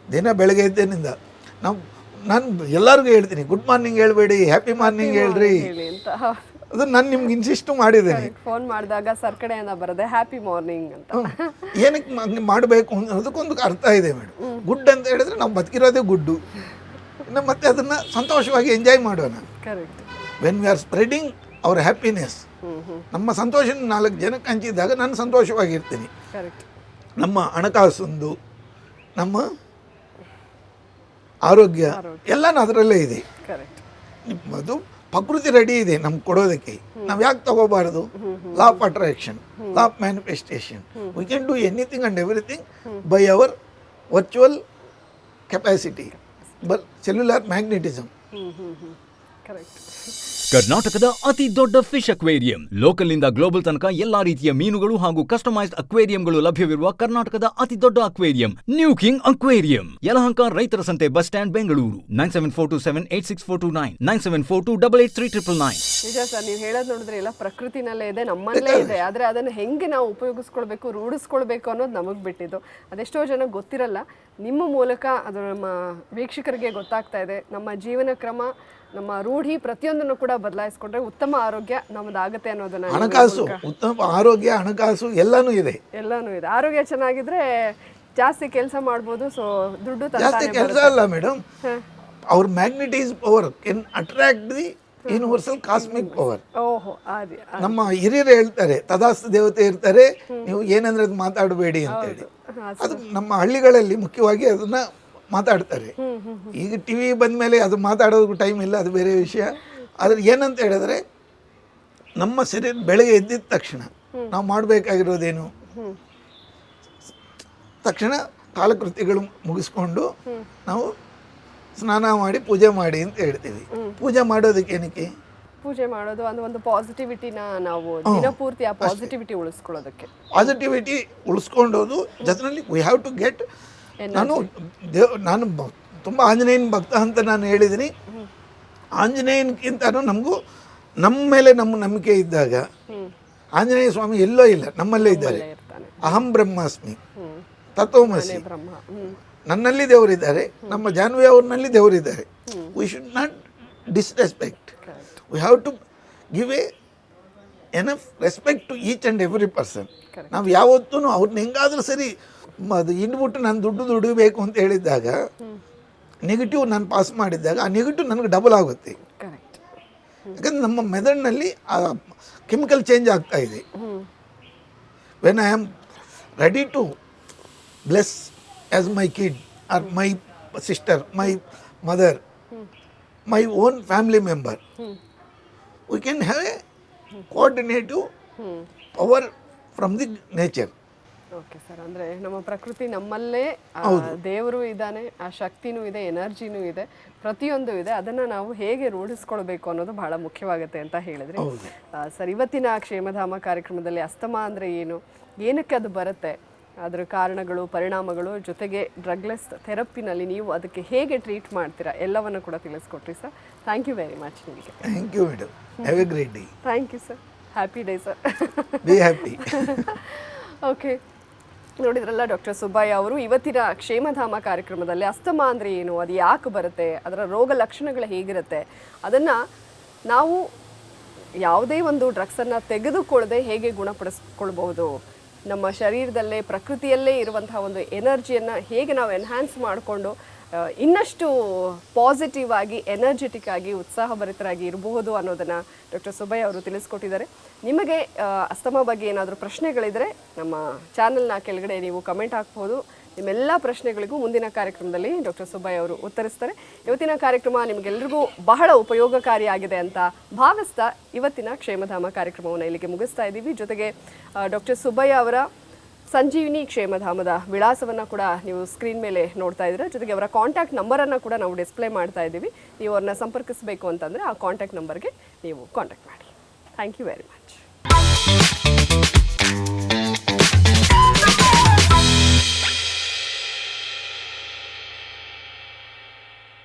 ದಿನ ಬೆಳಗ್ಗೆ ಇದ್ದೇನಿಂದ ನಾನು ಎಲ್ಲರಿಗೂ ಹೇಳ್ತೀನಿ, ಗುಡ್ ಮಾರ್ನಿಂಗ್ ಹೇಳ್ಬೇಡಿ, ಹ್ಯಾಪಿ ಮಾರ್ನಿಂಗ್ ಹೇಳ್ರಿ. ಅದು ನಾನು ನಿಮ್ಗೆ ಇನ್ಸಿಸ್ಟ್ ಮಾಡಿದ್ದೇನೆ.
ಫೋನ್ ಮಾಡಿದಾಗ ಸರ್ ಕಡೆಯಿಂದ ಬರೋದೆ ಹ್ಯಾಪಿ ಮಾರ್ನಿಂಗ್ ಅಂತ.
ಏನಕ್ಕೆ ಮಾಡಬೇಕು ಅನ್ನೋದಕ್ಕೊಂದು ಅರ್ಥ ಇದೆ ಮೇಡಮ್. ಗುಡ್ ಅಂತ ಹೇಳಿದ್ರೆ ನಾವು ಬದುಕಿರೋದೇ ಗುಡ್ಡು. ಇನ್ನು ಮತ್ತೆ ಅದನ್ನು ಸಂತೋಷವಾಗಿ ಎಂಜಾಯ್ ಮಾಡೋಣ. When we are spreading our happiness, ನಮ್ಮ ಸಂತೋಷ 4 ಜನಕ್ಕೆ ಹಂಚಿದಾಗ ನಾನು ಸಂತೋಷವಾಗಿರ್ತೀನಿ. ನಮ್ಮ ಹಣಕಾಸೊಂದು, ನಮ್ಮ ಆರೋಗ್ಯ ಎಲ್ಲನೂ ಅದರಲ್ಲೇ ಇದೆ. ಅದು ಪ್ರಕೃತಿ ರೆಡಿ ಇದೆ ನಮ್ಗೆ ಕೊಡೋದಕ್ಕೆ. ನಾವು ಯಾಕೆ ತಗೋಬಾರ್ದು? Law of attraction, law of manifestation. We can do anything and everything by our virtual capacity, cellular magnetism.
ಕರ್ನಾಟಕದ ಅತಿ ದೊಡ್ಡ ಫಿಶ್ ಅಕ್ವೇರಿಯಂ. ಲೋಕಲ್ನಿಂದ ಗ್ಲೋಬಲ್ ತನಕ ಎಲ್ಲಾ ರೀತಿಯ ಮೀನುಗಳು ಹಾಗೂ ಕಸ್ಟಮೈಸ್ಡ್ ಅಕ್ವೇರಿಯಂಗಳು ಲಭ್ಯವಿರುವ ಕರ್ನಾಟಕದ ಅತಿ ದೊಡ್ಡ aquarium new king aquarium. Yelahanka ರೈತರ ಸಂತೆ ಬಸ್ ಸ್ಟ್ಯಾಂಡ್, ಬೆಂಗಳೂರು. 9742786429, 9742883999.
ನಿಜ ಸರ್, ನೀವು ಹೇಳೋದು ನೋಡಿದ್ರೆ ಎಲ್ಲ ಪ್ರಕೃತಿನಲ್ಲೇ ಇದೆ, ನಮ್ಮಲ್ಲೇ ಇದೆ. ಆದರೆ ಅದನ್ನು ಹೆಂಗೆ ನಾವು ಉಪಯೋಗಿಸ್ಕೊಳ್ಬೇಕು, ರೂಢಿಸ್ಕೊಳ್ಬೇಕು ಅನ್ನೋದು ನಮಗೆ ಬಿಟ್ಟಿದ್ದು. ಅದೆಷ್ಟೋ ಜನಕ್ಕೆ ಗೊತ್ತಿರಲ್ಲ. ನಿಮ್ಮ ಮೂಲಕ ಅದು ನಮ್ಮ ವೀಕ್ಷಕರಿಗೆ ಗೊತ್ತಾಗ್ತಾ ಇದೆ. ನಮ್ಮ ಜೀವನ ಕ್ರಮ, ನಮ್ಮ ರೂಢಿ ಪ್ರತಿಯೊಂದನ್ನು ಕೂಡ ಬದಲಾಯಿಸ್ಕೊಂಡ್ರೆ ಉತ್ತಮ ಆರೋಗ್ಯ ನಮ್ಮದಾಗತ್ತೆ ಅನ್ನೋದನ್ನ.
ಹಣಕಾಸು, ಉತ್ತಮ ಆರೋಗ್ಯ, ಹಣಕಾಸು ಎಲ್ಲನೂ ಇದೆ.
ಆರೋಗ್ಯ ಚೆನ್ನಾಗಿದ್ರೆ ಜಾಸ್ತಿ ಕೆಲಸ ಮಾಡ್ಬೋದು. ಸೊ ದುಡ್ಡು
ಜಾಸ್ತಿ ಕೆಲಸ ಅಲ್ಲ ಮೇಡಮ್, ಅವ್ರ magnetic power can attract the universal cosmic power. ನಮ್ಮ ಹಿರಿಯರು ಹೇಳ್ತಾರೆ, ತದಾಸ್ತು ದೇವತೆ ಇರ್ತಾರೆ, ನೀವು ಏನಂದ್ರೆ ಅದು ಮಾತಾಡಬೇಡಿ ಅಂತೇಳಿ. ಅದು ನಮ್ಮ ಹಳ್ಳಿಗಳಲ್ಲಿ ಮುಖ್ಯವಾಗಿ ಅದನ್ನ ಮಾತಾಡ್ತಾರೆ. ಈಗ ಟಿವಿ ಬಂದ ಮೇಲೆ ಅದು ಮಾತಾಡೋದಕ್ಕೂ ಟೈಮ್ ಇಲ್ಲ, ಅದು ಬೇರೆ ವಿಷಯ. ಆದರೆ ಏನಂತ ಹೇಳಿದ್ರೆ, ನಮ್ಮ ಶರೀರ ಬೆಳಗ್ಗೆ ಎದ್ದಿದ ತಕ್ಷಣ ನಾವು ಮಾಡಬೇಕಾಗಿರೋದೇನು? ತಕ್ಷಣ ಕಾಲಕೃತ್ಯಗಳು ಮುಗಿಸ್ಕೊಂಡು ನಾವು ಸ್ನಾನ ಮಾಡಿ ಪೂಜೆ ಮಾಡಿ ಅಂತ ಹೇಳ್ತೀವಿ. ಪೂಜೆ ಮಾಡೋದಕ್ಕೆ ಏನಕ್ಕೆ?
ಪೂಜೆ ಮಾಡೋದು ಅಂದ್ರೆ ಒಂದು ಪಾಸಿಟಿವಿಟಿನ ನಾವು ದಿನಪೂರ್ತಿ ಆ ಪಾಸಿಟಿವಿಟಿ ಉಳಿಸ್ಕೊಳ್ಳೋದಕ್ಕೆ.
ಪಾಸಿಟಿವಿಟಿ ಉಳಿಸ್ಕೊಂಡೋದು ಜೊತೆಯಲ್ಲಿ ವಿ ಹ್ಯಾವ್ ಟು ಗೆಟ್. ನಾನು ತುಂಬ ಆಂಜನೇಯನ ಭಕ್ತ ಅಂತ ನಾನು ಹೇಳಿದ್ದೀನಿ. ಆಂಜನೇಯನ್ಗಿಂತನೂ ನಮಗೂ ನಮ್ಮ ಮೇಲೆ ನಮ್ಮ ನಂಬಿಕೆ ಇದ್ದಾಗ ಆಂಜನೇಯ ಸ್ವಾಮಿ ಎಲ್ಲೋ ಇಲ್ಲ, ನಮ್ಮಲ್ಲೇ ಇದ್ದಾರೆ. ಅಹಂ ಬ್ರಹ್ಮಾಸ್ಮಿ, ತತ್ವಮಸಿ. ನನ್ನಲ್ಲಿ ದೇವರಿದ್ದಾರೆ, ನಮ್ಮ ಜಾನ್ವಿ ಅವ್ರನಲ್ಲಿ ದೇವರಿದ್ದಾರೆ. We should not disrespect. We have to give enough respect to each and every person. ನಾವು ಯಾವತ್ತೂ ಅವ್ರನ್ನ ಹೆಂಗಾದ್ರೂ ಸರಿ ಅದು ಇಂಡ್ಬಿಟ್ಟು ನಾನು ದುಡಿಬೇಕು ಅಂತ ಹೇಳಿದ್ದಾಗ, ನೆಗೆಟಿವ್ ನಾನು ಪಾಸ್ ಮಾಡಿದ್ದಾಗ ಆ ನೆಗೆಟಿವ್ ನನಗೆ ಡಬಲ್ ಆಗುತ್ತೆ. ಯಾಕಂದರೆ ನಮ್ಮ ಮೆದಡ್ನಲ್ಲಿ ಆ ಕೆಮಿಕಲ್ ಚೇಂಜ್ ಆಗ್ತಾ ಇದೆ. When I am ready to bless as my kid or my sister, my mother, my own family member, we can have a coordinative power from the nature.
Okay sir, ಅಂದರೆ ನಮ್ಮ ಪ್ರಕೃತಿ ನಮ್ಮಲ್ಲೇ ದೇವರು ಇದ್ದಾನೆ, ಆ ಶಕ್ತಿನೂ ಇದೆ, ಎನರ್ಜಿನೂ ಇದೆ, ಪ್ರತಿಯೊಂದು ಇದೆ. ಅದನ್ನು ನಾವು ಹೇಗೆ ರೂಢಿಸ್ಕೊಳ್ಬೇಕು ಅನ್ನೋದು ಬಹಳ ಮುಖ್ಯವಾಗುತ್ತೆ ಅಂತ ಹೇಳಿದ್ರಿ ಸರ್. ಇವತ್ತಿನ ಕ್ಷೇಮಧಾಮ ಕಾರ್ಯಕ್ರಮದಲ್ಲಿ ಅಸ್ತಮ ಅಂದರೆ ಏನು, ಏನಕ್ಕೆ ಅದು ಬರುತ್ತೆ, ಅದರ ಕಾರಣಗಳು, ಪರಿಣಾಮಗಳು, ಜೊತೆಗೆ ಡ್ರಗ್ಲೆಸ್ ಥೆರಪಿನಲ್ಲಿ ನೀವು ಅದಕ್ಕೆ ಹೇಗೆ ಟ್ರೀಟ್ ಮಾಡ್ತೀರಾ ಎಲ್ಲವನ್ನು ಕೂಡ ತಿಳಿಸ್ಕೊಟ್ರಿ sir. Thank you very much ನಿಮಗೆ.
Thank you madam. Have a great day.
Thank you sir. Happy day sir.
Be happy.
Okay, ನೋಡಿದ್ರಲ್ಲ ಡಾಕ್ಟರ್ ಸುಬ್ಬಯ್ಯ ಅವರು ಇವತ್ತಿನ ಕ್ಷೇಮಧಾಮ ಕಾರ್ಯಕ್ರಮದಲ್ಲಿ ಅಸ್ತಮಾ ಅಂದರೆ ಏನು, ಅದು ಯಾಕೆ ಬರುತ್ತೆ, ಅದರ ರೋಗ ಲಕ್ಷಣಗಳು ಹೇಗಿರುತ್ತೆ, ಅದನ್ನು ನಾವು ಯಾವುದೇ ಒಂದು ಡ್ರಗ್ಸನ್ನು ತೆಗೆದುಕೊಳ್ಳದೆ ಹೇಗೆ ಗುಣಪಡಿಸ್ಕೊಳ್ಬಹುದು, ನಮ್ಮ ಶರೀರದಲ್ಲೇ ಪ್ರಕೃತಿಯಲ್ಲೇ ಇರುವಂತಹ ಒಂದು ಎನರ್ಜಿಯನ್ನು ಹೇಗೆ ನಾವು ಎನ್ಹ್ಯಾನ್ಸ್ ಮಾಡಿಕೊಂಡು ಇನ್ನಷ್ಟು ಪಾಸಿಟಿವ್ ಆಗಿ, ಎನರ್ಜೆಟಿಕ್ ಆಗಿ, ಉತ್ಸಾಹಭರಿತರಾಗಿ ಇರಬಹುದು ಅನ್ನೋದನ್ನು ಡಾಕ್ಟರ್ ಸುಬ್ಬಯ್ಯ ಅವರು ತಿಳಿಸ್ಕೊಟ್ಟಿದ್ದಾರೆ. ನಿಮಗೆ ಅಸ್ತಮಾ ಬಗ್ಗೆ ಏನಾದರೂ ಪ್ರಶ್ನೆಗಳಿದ್ದರೆ ನಮ್ಮ ಚಾನಲ್ನ ಕೆಳಗಡೆ ನೀವು ಕಮೆಂಟ್ ಹಾಕ್ಬೋದು. ನಿಮ್ಮೆಲ್ಲ ಪ್ರಶ್ನೆಗಳಿಗೂ ಮುಂದಿನ ಕಾರ್ಯಕ್ರಮದಲ್ಲಿ ಡಾಕ್ಟರ್ ಸುಬ್ಬಯ್ಯ ಅವರು ಉತ್ತರಿಸ್ತಾರೆ. ಇವತ್ತಿನ ಕಾರ್ಯಕ್ರಮ ನಿಮಗೆಲ್ಲರಿಗೂ ಬಹಳ ಉಪಯೋಗಕಾರಿಯಾಗಿದೆ ಅಂತ ಭಾವಿಸ್ತಾ ಇವತ್ತಿನ ಕ್ಷೇಮಧಾಮ ಕಾರ್ಯಕ್ರಮವನ್ನು ಇಲ್ಲಿಗೆ ಮುಗಿಸ್ತಾ ಇದ್ದೀವಿ. ಜೊತೆಗೆ ಡಾಕ್ಟರ್ ಸುಬ್ಬಯ್ಯ ಅವರ ಸಂಜೀವಿನಿ ಕ್ಷೇಮಧಾಮದ ವಿಳಾಸವನ್ನು ಕೂಡ ನೀವು ಸ್ಕ್ರೀನ್ ಮೇಲೆ ನೋಡ್ತಾ ಇದ್ದೀರಾ. ಜೊತೆಗೆ ಅವರ ಕಾಂಟ್ಯಾಕ್ಟ್ ನಂಬರನ್ನು ಕೂಡ ನಾವು ಡಿಸ್ಪ್ಲೇ ಮಾಡ್ತಾ ಇದ್ದೀವಿ. ನೀವು ಅವ್ರನ್ನ ಸಂಪರ್ಕಿಸಬೇಕು ಅಂತಂದರೆ ಆ ಕಾಂಟ್ಯಾಕ್ಟ್ ನಂಬರ್ಗೆ ನೀವು ಕಾಂಟ್ಯಾಕ್ಟ್ ಮಾಡಿ. Thank you very much.